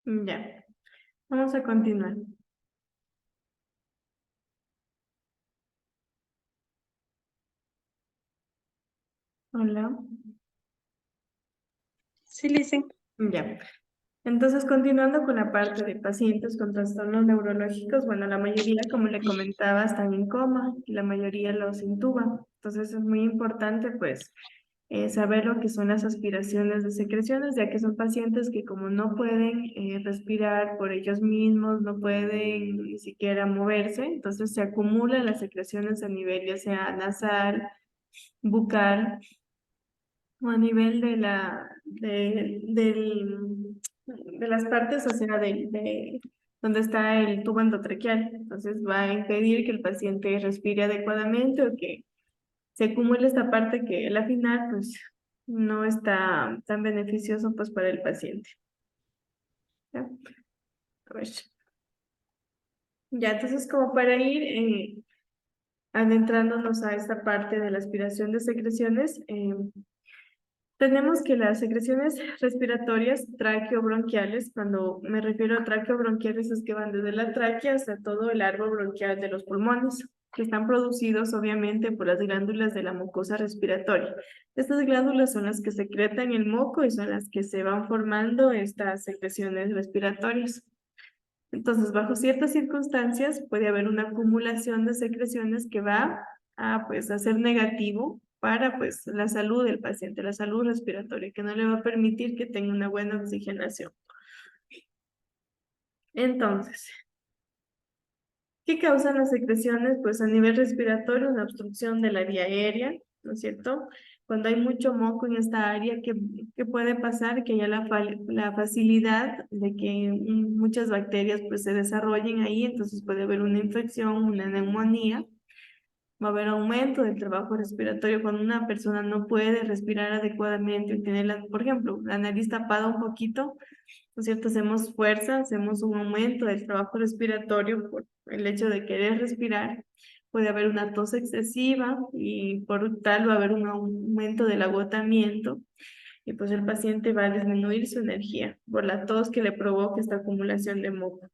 Ya, vamos a continuar. Hola. Sí, Lizzy. Ya. Entonces, continuando con la parte de pacientes con trastornos neurológicos, bueno, la mayoría, como le comentaba, están en coma y la mayoría los intuba. Entonces, es muy importante, pues, saber lo que son las aspiraciones de secreciones, ya que son pacientes que como no pueden respirar por ellos mismos, no pueden ni siquiera moverse, entonces se acumulan las secreciones a nivel ya sea nasal, bucal o a nivel de de las partes, o sea, donde está el tubo endotraqueal. Entonces va a impedir que el paciente respire adecuadamente o que se acumule esta parte que a la final, pues, no está tan beneficioso, pues, para el paciente. ¿Ya? A ver. Ya, entonces, como para ir adentrándonos a esta parte de la aspiración de secreciones, tenemos que las secreciones respiratorias traqueobronquiales, cuando me refiero a traqueobronquiales es que van desde la tráquea hasta todo el árbol bronquial de los pulmones, que están producidos obviamente por las glándulas de la mucosa respiratoria. Estas glándulas son las que secretan el moco y son las que se van formando estas secreciones respiratorias. Entonces, bajo ciertas circunstancias puede haber una acumulación de secreciones que va a, pues, a ser negativo para, pues, la salud del paciente, la salud respiratoria, que no le va a permitir que tenga una buena oxigenación. Entonces, ¿qué causan las secreciones? Pues a nivel respiratorio, una obstrucción de la vía aérea, ¿no es cierto? Cuando hay mucho moco en esta área, ¿qué puede pasar? Que haya la facilidad de que muchas bacterias pues se desarrollen ahí, entonces puede haber una infección, una neumonía, va a haber aumento del trabajo respiratorio cuando una persona no puede respirar adecuadamente y tiene, por ejemplo, la nariz tapada un poquito, ¿no es cierto? Hacemos fuerza, hacemos un aumento del trabajo respiratorio por el hecho de querer respirar. Puede haber una tos excesiva y por tal va a haber un aumento del agotamiento y pues el paciente va a disminuir su energía por la tos que le provoca esta acumulación de moco.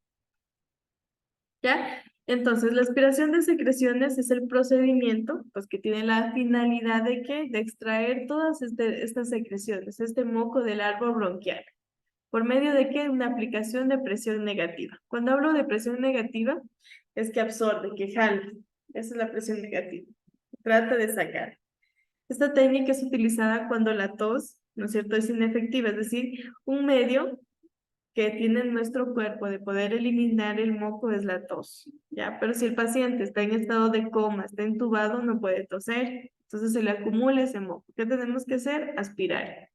¿Ya? Entonces, la aspiración de secreciones es el procedimiento pues, que tiene la finalidad de ¿qué? De extraer todas estas secreciones, este moco del árbol bronquial. ¿Por medio de qué? Una aplicación de presión negativa. Cuando hablo de presión negativa, es que absorbe, que jala. Esa es la presión negativa. Trata de sacar. Esta técnica es utilizada cuando la tos, ¿no es cierto?, es inefectiva, es decir, un medio que tiene nuestro cuerpo de poder eliminar el moco es la tos, ¿ya? Pero si el paciente está en estado de coma, está entubado, no puede toser, entonces se le acumula ese moco. ¿Qué tenemos que hacer? Aspirar.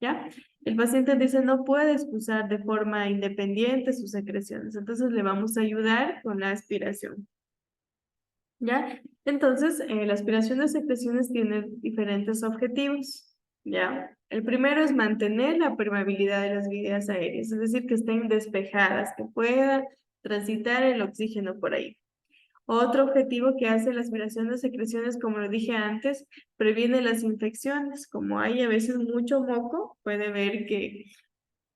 ¿Ya? El paciente dice no puede expulsar de forma independiente sus secreciones, entonces le vamos a ayudar con la aspiración. ¿Ya? Entonces, la aspiración de secreciones tiene diferentes objetivos, ¿ya? El primero es mantener la permeabilidad de las vías aéreas, es decir, que estén despejadas, que pueda transitar el oxígeno por ahí. Otro objetivo que hace la aspiración de secreciones, como lo dije antes, previene las infecciones. Como hay a veces mucho moco, puede ver que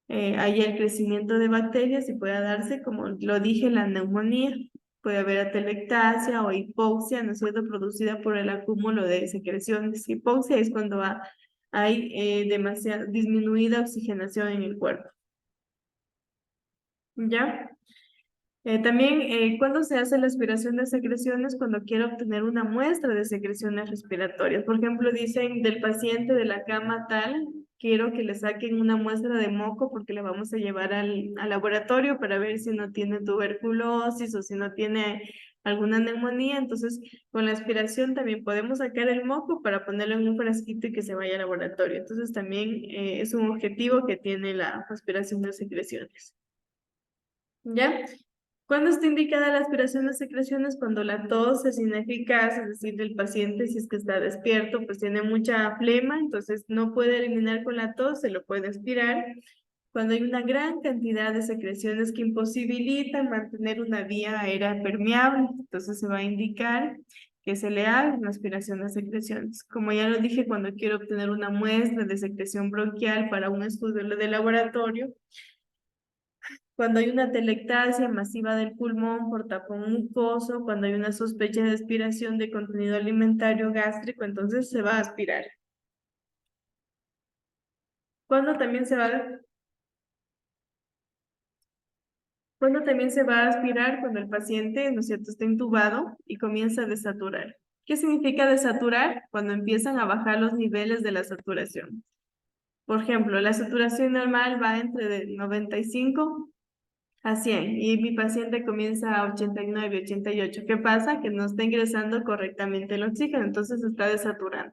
haya el crecimiento de bacterias y pueda darse, como lo dije, la neumonía. Puede haber atelectasia o hipoxia, ¿no es cierto?, producida por el acúmulo de secreciones. Hipoxia es cuando hay demasiada disminuida oxigenación en el cuerpo. ¿Ya? También, cuando se hace la aspiración de secreciones, cuando quiero obtener una muestra de secreciones respiratorias. Por ejemplo, dicen del paciente de la cama tal, quiero que le saquen una muestra de moco porque le vamos a llevar al laboratorio para ver si no tiene tuberculosis o si no tiene alguna neumonía. Entonces, con la aspiración también podemos sacar el moco para ponerlo en un frasquito y que se vaya al laboratorio. Entonces, también es un objetivo que tiene la aspiración de secreciones. ¿Ya? ¿Cuándo está indicada la aspiración de secreciones? Cuando la tos es ineficaz, es decir, el paciente si es que está despierto, pues tiene mucha flema, entonces no puede eliminar con la tos, se lo puede aspirar. Cuando hay una gran cantidad de secreciones que imposibilitan mantener una vía aérea permeable, entonces se va a indicar que se le haga una aspiración de secreciones. Como ya lo dije, cuando quiero obtener una muestra de secreción bronquial para un estudio de laboratorio, cuando hay una telectasia masiva del pulmón por tapón mucoso, cuando hay una sospecha de aspiración de contenido alimentario gástrico, entonces se va a aspirar. Cuando también se va Cuando también se va a aspirar cuando el paciente, ¿no es cierto?, está intubado y comienza a desaturar. ¿Qué significa desaturar? Cuando empiezan a bajar los niveles de la saturación. Por ejemplo, la saturación normal va entre de 95 a 100 y mi paciente comienza a 89, 88. ¿Qué pasa? Que no está ingresando correctamente el oxígeno, entonces está desaturando.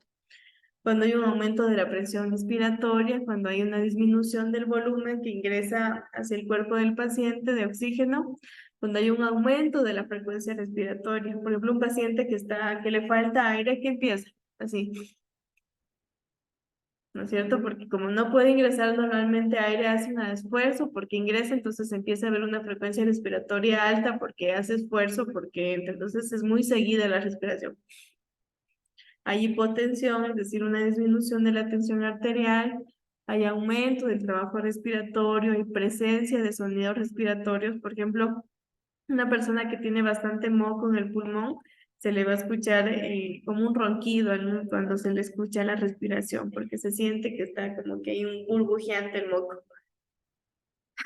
Cuando hay un aumento de la presión respiratoria, cuando hay una disminución del volumen que ingresa hacia el cuerpo del paciente de oxígeno, cuando hay un aumento de la frecuencia respiratoria. Por ejemplo, un paciente que le falta aire, ¿qué empieza? Así, ¿no es cierto? Porque como no puede ingresar normalmente aire, hace un esfuerzo porque ingresa, entonces empieza a haber una frecuencia respiratoria alta porque hace esfuerzo, porque entonces es muy seguida la respiración. Hay hipotensión, es decir, una disminución de la tensión arterial, hay aumento del trabajo respiratorio, hay presencia de sonidos respiratorios. Por ejemplo, una persona que tiene bastante moco en el pulmón, se le va a escuchar como un ronquido, ¿no?, cuando se le escucha la respiración, porque se siente que está como que hay un burbujeante el moco.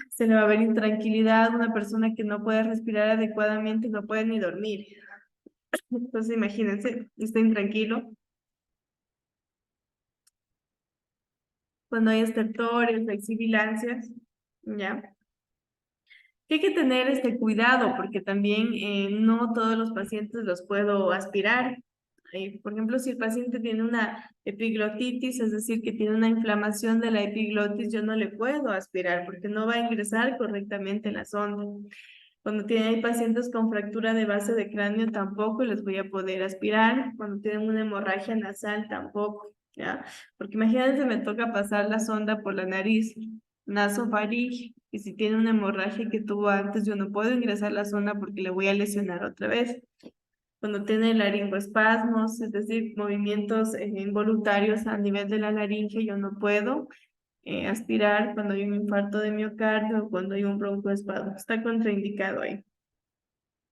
Se le va a ver intranquilidad, una persona que no puede respirar adecuadamente, no puede ni dormir. Entonces, imagínense, está intranquilo. Cuando hay estertores, hay sibilancias, ¿ya? Que hay que tener este cuidado porque también no todos los pacientes los puedo aspirar. Por ejemplo, si el paciente tiene una epiglotitis, es decir, que tiene una inflamación de la epiglotis, yo no le puedo aspirar porque no va a ingresar correctamente en la sonda. Cuando hay pacientes con fractura de base de cráneo, tampoco les voy a poder aspirar. Cuando tienen una hemorragia nasal, tampoco, ¿ya? Porque imagínense, me toca pasar la sonda por la nariz, nasofaringe, y si tiene una hemorragia que tuvo antes, yo no puedo ingresar la sonda porque le voy a lesionar otra vez. Cuando tiene laringoespasmos, es decir, movimientos involuntarios a nivel de la laringe, yo no puedo aspirar cuando hay un infarto de miocardio o cuando hay un broncoespasmo. Está contraindicado ahí.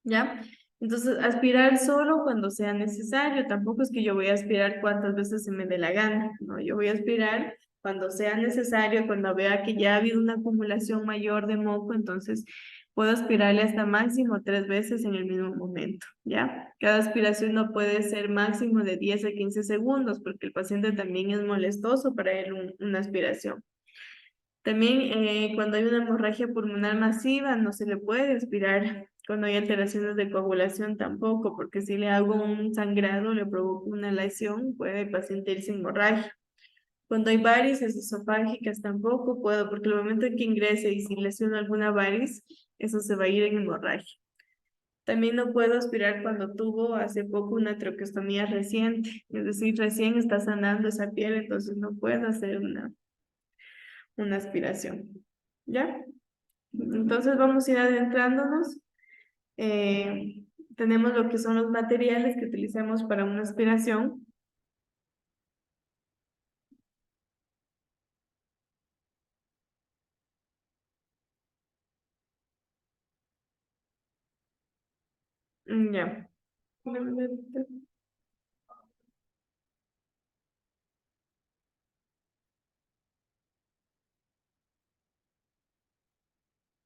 ¿Ya? Entonces, aspirar solo cuando sea necesario. Tampoco es que yo voy a aspirar cuantas veces se me dé la gana, ¿no? Yo voy a aspirar cuando sea necesario, cuando vea que ya ha habido una acumulación mayor de moco, entonces puedo aspirarle hasta máximo 3 veces en el mismo momento, ¿ya? Cada aspiración no puede ser máximo de 10 a 15 segundos, porque el paciente también es molestoso para él una aspiración. También cuando hay una hemorragia pulmonar masiva no se le puede aspirar. Cuando hay alteraciones de coagulación tampoco, porque si le hago un sangrado, le provoco una lesión, puede el paciente irse en hemorragia. Cuando hay varices esofágicas tampoco puedo, porque el momento en que ingrese y si lesiono alguna variz, eso se va a ir en hemorragia. También no puedo aspirar cuando tuvo hace poco una traqueostomía reciente, es decir, recién está sanando esa piel, entonces no puedo hacer una aspiración. ¿Ya? Entonces vamos a ir adentrándonos. Eh, Tenemos lo que son los materiales que utilizamos para una aspiración. Ya.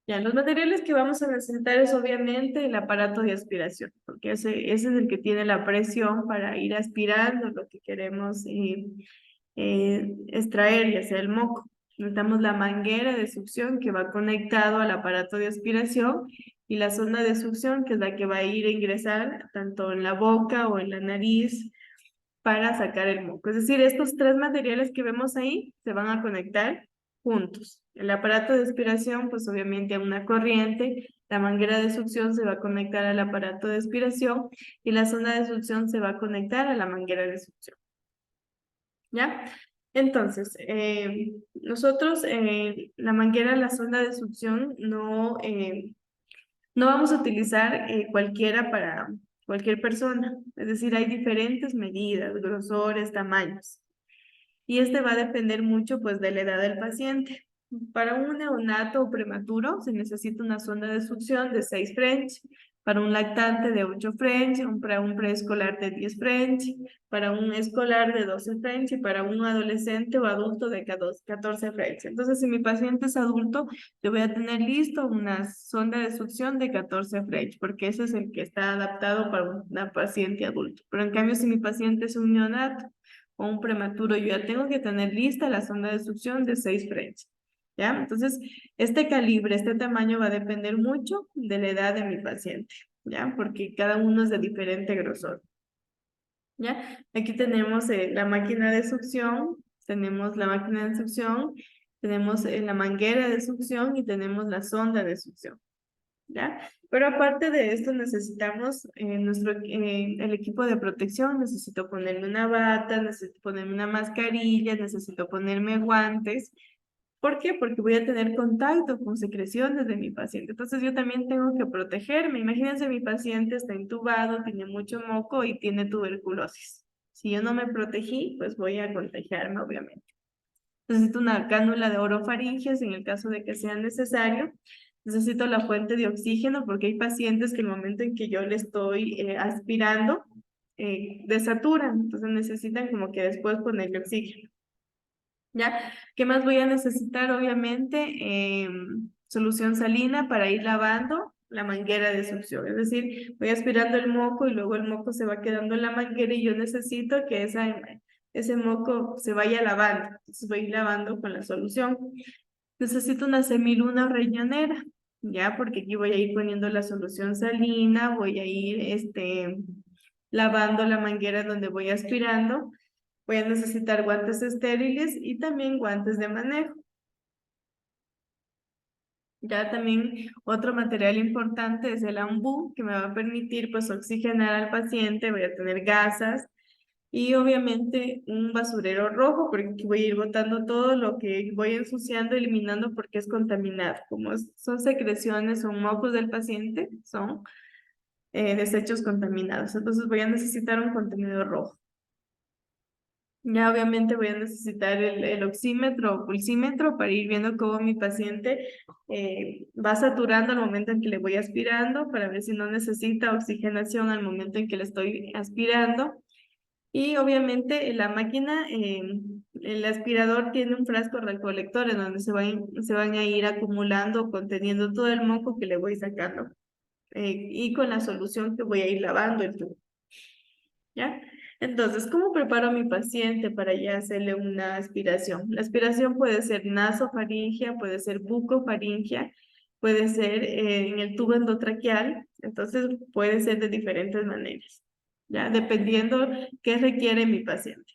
Ya, los materiales que vamos a necesitar es obviamente el aparato de aspiración, porque ese es el que tiene la presión para ir aspirando lo que queremos extraer, ya sea el moco. Necesitamos la manguera de succión que va conectado al aparato de aspiración y la sonda de succión que es la que va a ir a ingresar tanto en la boca o en la nariz para sacar el moco. Es decir, estos tres materiales que vemos ahí se van a conectar juntos. El aparato de aspiración, pues obviamente a una corriente, la manguera de succión se va a conectar al aparato de aspiración y la sonda de succión se va a conectar a la manguera de succión. ¿Ya? Entonces, nosotros la manguera, la sonda de succión, no vamos a utilizar cualquiera para cualquier persona. Es decir, hay diferentes medidas, grosores, tamaños. Y este va a depender mucho pues de la edad del paciente. Para un neonato o prematuro se necesita una sonda de succión de 6 French, para un lactante de 8 French, para un preescolar de 10 French, para un escolar de 12 French y para un adolescente o adulto de 14 French. Entonces, si mi paciente es adulto, yo voy a tener listo una sonda de succión de 14 French, porque ese es el que está adaptado para una paciente adulto. Pero en cambio, si mi paciente es un neonato o un prematuro, yo ya tengo que tener lista la sonda de succión de 6 French. ¿Ya? Entonces, este calibre, este tamaño va a depender mucho de la edad de mi paciente, ¿ya? Porque cada uno es de diferente grosor, ¿ya? Aquí tenemos la máquina de succión, tenemos la máquina de succión, tenemos la manguera de succión y tenemos la sonda de succión, ¿ya? Pero aparte de esto necesitamos el equipo de protección, necesito ponerme una bata, necesito ponerme una mascarilla, necesito ponerme guantes. ¿Por qué? Porque voy a tener contacto con secreciones de mi paciente. Entonces yo también tengo que protegerme. Imagínense, mi paciente está intubado, tiene mucho moco y tiene tuberculosis. Si yo no me protegí, pues voy a contagiarme, obviamente. Necesito una cánula de orofaringeas en el caso de que sea necesario. Necesito la fuente de oxígeno porque hay pacientes que el momento en que yo le estoy aspirando, desaturan. Entonces necesitan como que después ponerle oxígeno. ¿Ya? ¿Qué más voy a necesitar? Obviamente, solución salina para ir lavando la manguera de succión. Es decir, voy aspirando el moco y luego el moco se va quedando en la manguera y yo necesito que ese moco se vaya lavando. Entonces voy a ir lavando con la solución. Necesito una semiluna riñonera, ¿ya? Porque aquí voy a ir poniendo la solución salina, voy a ir lavando la manguera donde voy aspirando. Voy a necesitar guantes estériles y también guantes de manejo. Ya también otro material importante es el ambú, que me va a permitir pues oxigenar al paciente, voy a tener gasas y obviamente un basurero rojo, porque aquí voy a ir botando todo lo que voy ensuciando, eliminando porque es contaminado. Como son secreciones, son mocos del paciente, son desechos contaminados. Entonces voy a necesitar un contenedor rojo. Ya obviamente voy a necesitar el oxímetro o pulsímetro para ir viendo cómo mi paciente va saturando al momento en que le voy aspirando, para ver si no necesita oxigenación al momento en que le estoy aspirando. Y obviamente la máquina, el aspirador tiene un frasco recolector en donde se van a ir acumulando, conteniendo todo el moco que le voy sacando. Y con la solución que voy a ir lavando el tubo. ¿Ya? Entonces, ¿cómo preparo a mi paciente para ya hacerle una aspiración? La aspiración puede ser nasofaringea, puede ser bucofaringea, puede ser en el tubo endotraqueal, entonces puede ser de diferentes maneras, ¿ya? Dependiendo qué requiere mi paciente.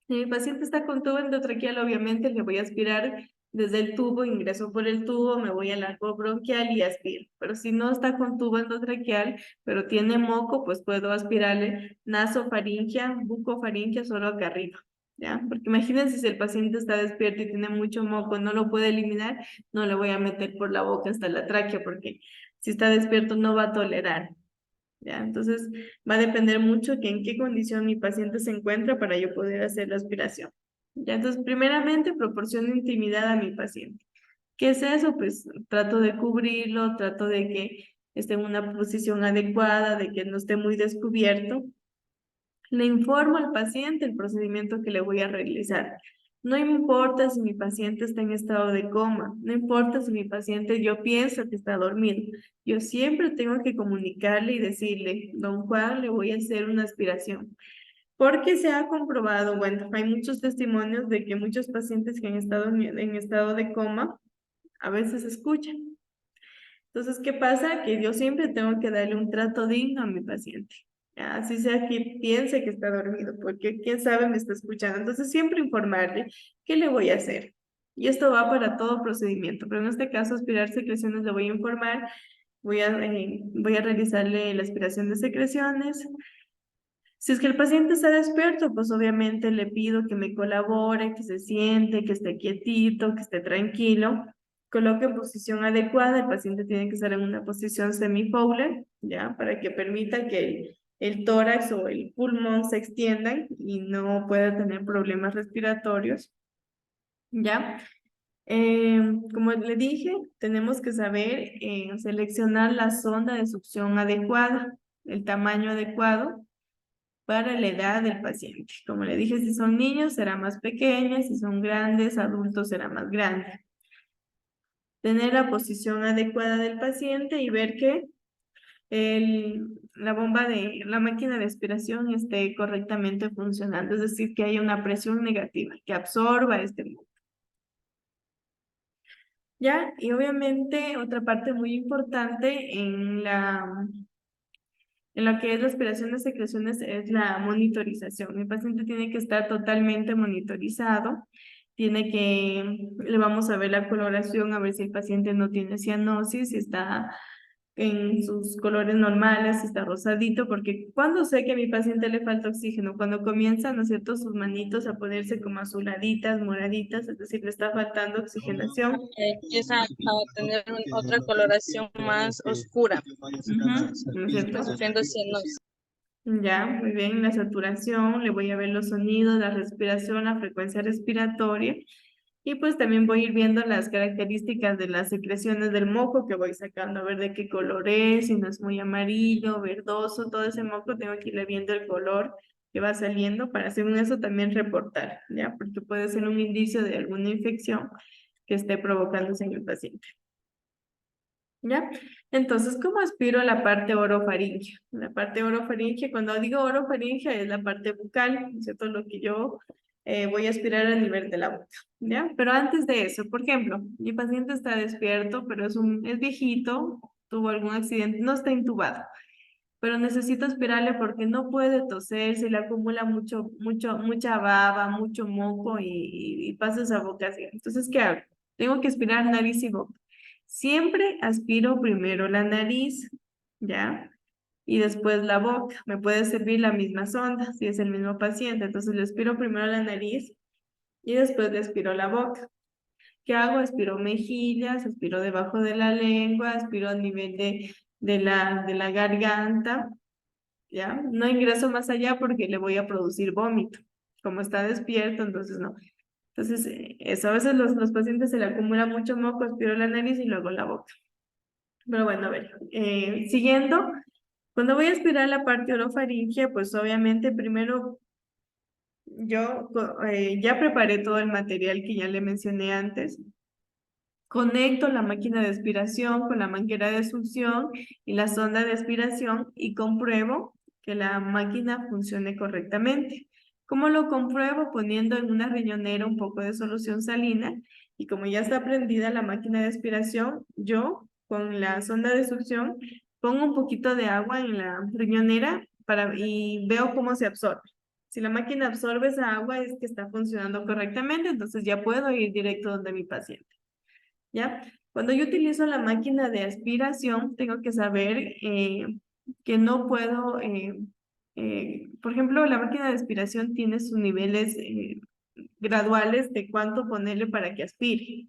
Si mi paciente está con tubo endotraqueal, obviamente le voy a aspirar desde el tubo, ingreso por el tubo, me voy al arco bronquial y aspiro. Pero si no está con tubo endotraqueal, pero tiene moco, pues puedo aspirarle nasofaringea, bucofaringea solo acá arriba. ¿Ya? Porque imagínense, si el paciente está despierto y tiene mucho moco, no lo puede eliminar, no le voy a meter por la boca hasta la tráquea, porque si está despierto no va a tolerar. ¿Ya? Entonces, va a depender mucho que en qué condición mi paciente se encuentra para yo poder hacer la aspiración. ¿Ya? Entonces, primeramente, proporciono intimidad a mi paciente. ¿Qué es eso? Pues trato de cubrirlo, trato de que esté en una posición adecuada, de que no esté muy descubierto. Le informo al paciente el procedimiento que le voy a realizar. No importa si mi paciente está en estado de coma, no importa si mi paciente yo pienso que está dormido. Yo siempre tengo que comunicarle y decirle, don Juan, le voy a hacer una aspiración. Porque se ha comprobado, bueno, hay muchos testimonios de que muchos pacientes que han estado en estado de coma a veces escuchan. Entonces, ¿qué pasa? Que yo siempre tengo que darle un trato digno a mi paciente. Así sea que piense que está dormido, porque quién sabe me está escuchando. Entonces, siempre informarle qué le voy a hacer. Y esto va para todo procedimiento, pero en este caso, aspirar secreciones le voy a informar, voy a realizarle la aspiración de secreciones. Si es que el paciente está despierto, pues obviamente le pido que me colabore, que se siente, que esté quietito, que esté tranquilo. Coloque en posición adecuada, el paciente tiene que estar en una posición semi-Fowler, ¿ya? Para que permita que el tórax o el pulmón se extiendan y no pueda tener problemas respiratorios, ¿ya? Como le dije, tenemos que saber seleccionar la sonda de succión adecuada, el tamaño adecuado para la edad del paciente. Como le dije, si son niños será más pequeña, si son grandes, adultos será más grande. Tener la posición adecuada del paciente y ver que la bomba de la máquina de aspiración esté correctamente funcionando, es decir, que haya una presión negativa, que absorba este moco. ¿Ya? Y obviamente otra parte muy importante en lo que es la aspiración de secreciones es la monitorización. Mi paciente tiene que estar totalmente monitorizado, le vamos a ver la coloración, a ver si el paciente no tiene cianosis, si está en sus colores normales, está rosadito, porque cuando sé que a mi paciente le falta oxígeno, cuando comienzan, ¿no es cierto?, sus manitos a ponerse como azuladitas, moraditas, es decir, le está faltando oxigenación. Empieza a tener otra coloración más oscura. Ujú, ¿no es Está cierto? sufriendo cianosis. Ya, muy bien, la saturación, le voy a ver los sonidos, la respiración, la frecuencia respiratoria. Y pues también voy a ir viendo las características de las secreciones del moco que voy sacando, a ver de qué color es, si no es muy amarillo, verdoso, todo ese moco tengo que irle viendo el color que va saliendo para según eso también reportar, ¿ya? Porque puede ser un indicio de alguna infección que esté provocándose en el paciente. ¿Ya? Entonces, ¿cómo aspiro a la parte orofaringea? La parte orofaringea, cuando digo orofaringea es la parte bucal, ¿no es cierto? Lo que yo voy a aspirar a nivel de la boca, ¿ya? Pero antes de eso, por ejemplo, mi paciente está despierto, pero es viejito, tuvo algún accidente, no está intubado, pero necesito aspirarle porque no puede toser, se le acumula mucha baba, mucho moco y pasa esa boca así. Entonces, ¿qué hago? Tengo que aspirar nariz y boca. Siempre aspiro primero la nariz, ¿ya? Y después la boca. Me puede servir la misma sonda si es el mismo paciente. Entonces le aspiro primero la nariz y después le aspiro la boca. ¿Qué hago? Aspiro mejillas, aspiro debajo de la lengua, aspiro a nivel de la garganta, ¿ya? No ingreso más allá porque le voy a producir vómito. Como está despierto, entonces no. Entonces, eso, a veces los pacientes se le acumula mucho moco, aspiro la nariz y luego la boca. Pero bueno, a ver, siguiendo, cuando voy a aspirar la parte orofaringea, pues obviamente primero yo ya preparé todo el material que ya le mencioné antes. Conecto la máquina de aspiración con la manguera de succión y la sonda de aspiración y compruebo que la máquina funcione correctamente. ¿Cómo lo compruebo? Poniendo en una riñonera un poco de solución salina y como ya está prendida la máquina de aspiración, yo con la sonda de succión pongo un poquito de agua en la riñonera y veo cómo se absorbe. Si la máquina absorbe esa agua es que está funcionando correctamente, entonces ya puedo ir directo donde mi paciente. ¿Ya? Cuando yo utilizo la máquina de aspiración, tengo que saber que no puedo, por ejemplo, la máquina de aspiración tiene sus niveles graduales de cuánto ponerle para que aspire.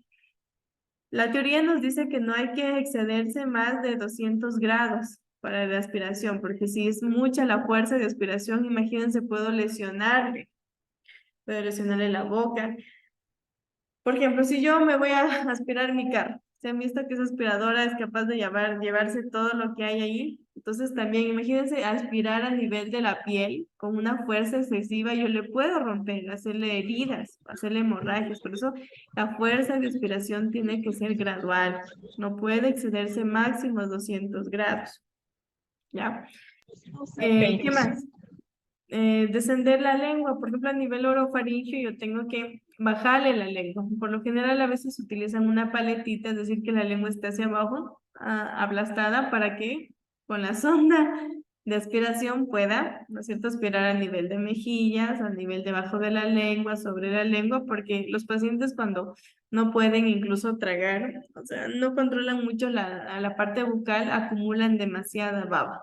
La teoría nos dice que no hay que excederse más de 200 grados para la aspiración, porque si es mucha la fuerza de aspiración, imagínense, puedo lesionarle la boca. Por ejemplo, si yo me voy a aspirar mi carro, se han visto que esa aspiradora es capaz de llevarse todo lo que hay ahí. Entonces también imagínense aspirar a nivel de la piel con una fuerza excesiva, yo le puedo romper, hacerle heridas, hacerle hemorragias. Por eso la fuerza de aspiración tiene que ser gradual, no puede excederse máximo a 200 grados. ¿Ya? ¿Qué más? Descender la lengua, por ejemplo, a nivel orofaringio yo tengo que bajarle la lengua. Por lo general a veces utilizan una paletita, es decir, que la lengua esté hacia abajo, aplastada, para que con la sonda de aspiración pueda, ¿no es cierto?, aspirar a nivel de mejillas, a nivel debajo de la lengua, sobre la lengua, porque los pacientes cuando no pueden incluso tragar, o sea, no controlan mucho a la parte bucal, acumulan demasiada baba,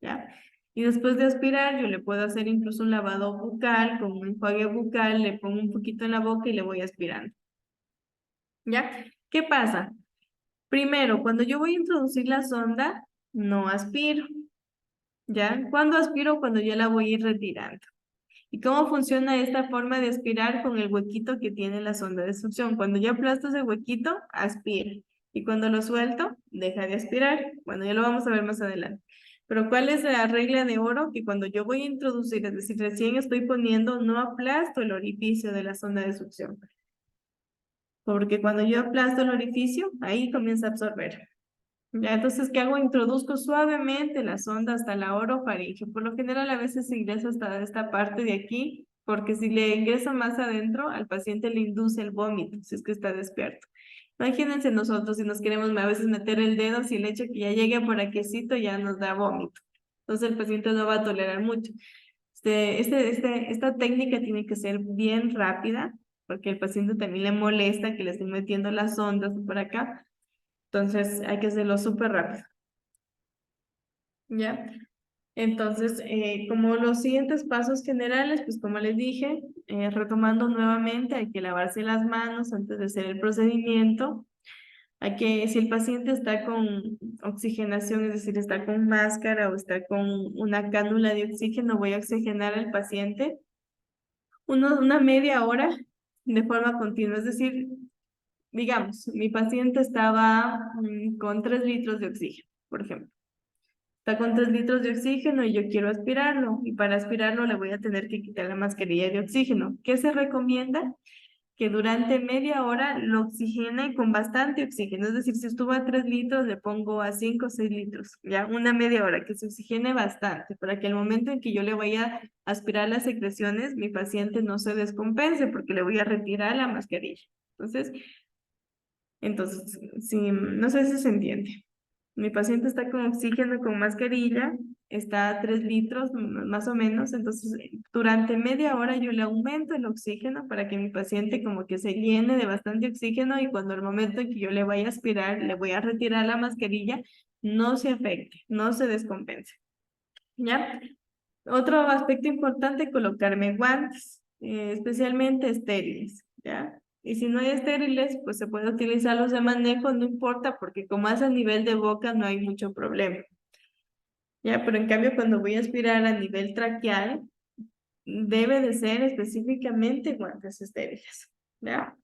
¿ya? Y después de aspirar, yo le puedo hacer incluso un lavado bucal con un enjuague bucal, le pongo un poquito en la boca y le voy aspirando. ¿Ya? ¿Qué pasa? Primero, cuando yo voy a introducir la sonda, no aspiro. ¿Ya? ¿Cuándo aspiro? Cuando yo la voy a ir retirando. ¿Y cómo funciona esta forma de aspirar con el huequito que tiene la sonda de succión? Cuando yo aplasto ese huequito, aspira. Y cuando lo suelto, deja de aspirar. Bueno, ya lo vamos a ver más adelante. Pero ¿cuál es la regla de oro? Que cuando yo voy a introducir, es decir, recién estoy poniendo, no aplasto el orificio de la sonda de succión. Porque cuando yo aplasto el orificio, ahí comienza a absorber. Ya, entonces, ¿qué hago? Introduzco suavemente la sonda hasta la orofaringe. Por lo general, a veces se ingresa hasta esta parte de aquí, porque si le ingresa más adentro, al paciente le induce el vómito, si es que está despierto. Imagínense nosotros, si nos queremos a veces meter el dedo, si el hecho que ya llegue por aquícito ya nos da vómito. Entonces, el paciente no va a tolerar mucho. Esta técnica tiene que ser bien rápida, porque el paciente también le molesta que le estén metiendo las ondas por acá. Entonces hay que hacerlo súper rápido. ¿Ya? Entonces, como los siguientes pasos generales, pues como les dije, retomando nuevamente, hay que lavarse las manos antes de hacer el procedimiento. Hay que, si el paciente está con oxigenación, es decir, está con máscara o está con una cánula de oxígeno, voy a oxigenar al paciente una media hora de forma continua. Es decir, digamos, mi paciente estaba con 3 litros de oxígeno, por ejemplo. Está con 3 litros de oxígeno y yo quiero aspirarlo. Y para aspirarlo le voy a tener que quitar la mascarilla de oxígeno. ¿Qué se recomienda? Que durante media hora lo oxigene con bastante oxígeno. Es decir, si estuvo a 3 litros, le pongo a 5 o 6 litros. Ya, una media hora, que se oxigene bastante, para que el momento en que yo le vaya a aspirar las secreciones, mi paciente no se descompense, porque le voy a retirar la mascarilla. Entonces, sí, no sé si se entiende. Mi paciente está con oxígeno, con mascarilla, está a 3 litros más o menos, entonces durante media hora yo le aumento el oxígeno para que mi paciente como que se llene de bastante oxígeno y cuando el momento en que yo le vaya a aspirar, le voy a retirar la mascarilla, no se afecte, no se descompense. ¿Ya? Otro aspecto importante, colocarme guantes, especialmente estériles, ¿ya? Y si no hay estériles, pues se puede utilizar los de manejo, no importa, porque como es a nivel de boca no hay mucho problema. ¿Ya? Pero en cambio, cuando voy a aspirar a nivel traqueal, debe de ser específicamente guantes estériles, ¿ya?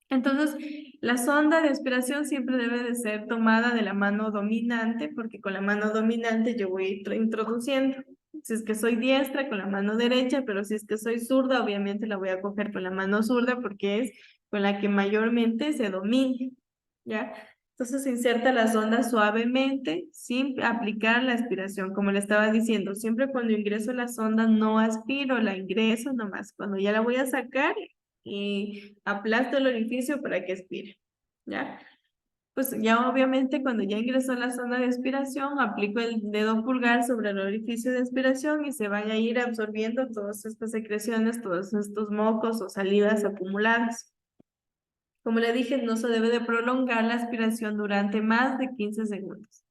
Entonces, la sonda de aspiración siempre debe de ser tomada de la mano dominante, porque con la mano dominante yo voy introduciendo. Si es que soy diestra, con la mano derecha, pero si es que soy zurda, obviamente la voy a coger con la mano zurda porque es con la que mayormente se domina, ¿ya? Entonces se inserta la sonda suavemente, sin aplicar la aspiración. Como le estaba diciendo, siempre cuando ingreso la sonda no aspiro, la ingreso nomás. Cuando ya la voy a sacar, y aplasto el orificio para que expire, ¿ya? Pues ya obviamente cuando ya ingresó la zona de aspiración, aplico el dedo pulgar sobre el orificio de aspiración y se van a ir absorbiendo todas estas secreciones, todos estos mocos o salidas acumuladas. Como le dije, no se debe de prolongar la aspiración durante más de 15 segundos,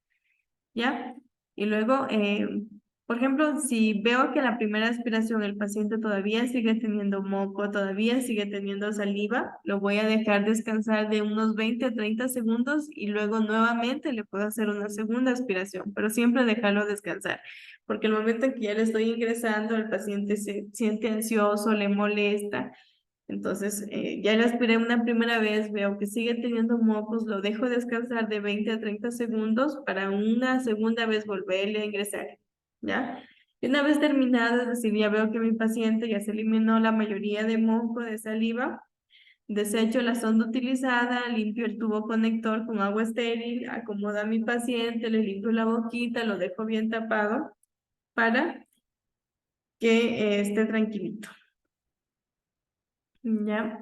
¿ya? Y luego, por ejemplo, si veo que en la primera aspiración el paciente todavía sigue teniendo moco, todavía sigue teniendo saliva, lo voy a dejar descansar de unos 20 a 30 segundos y luego nuevamente le puedo hacer una segunda aspiración, pero siempre dejarlo descansar, porque el momento en que ya le estoy ingresando, el paciente se siente ansioso, le molesta. Entonces, ya le aspiré una primera vez, veo que sigue teniendo mocos, lo dejo descansar de 20 a 30 segundos para una segunda vez volverle a ingresar, ¿ya? Y una vez terminado, es decir, ya veo que mi paciente ya se eliminó la mayoría de moco, de saliva, desecho la sonda utilizada, limpio el tubo conector con agua estéril, acomodo a mi paciente, le limpio la boquita, lo dejo bien tapado para que esté tranquilito. Ya,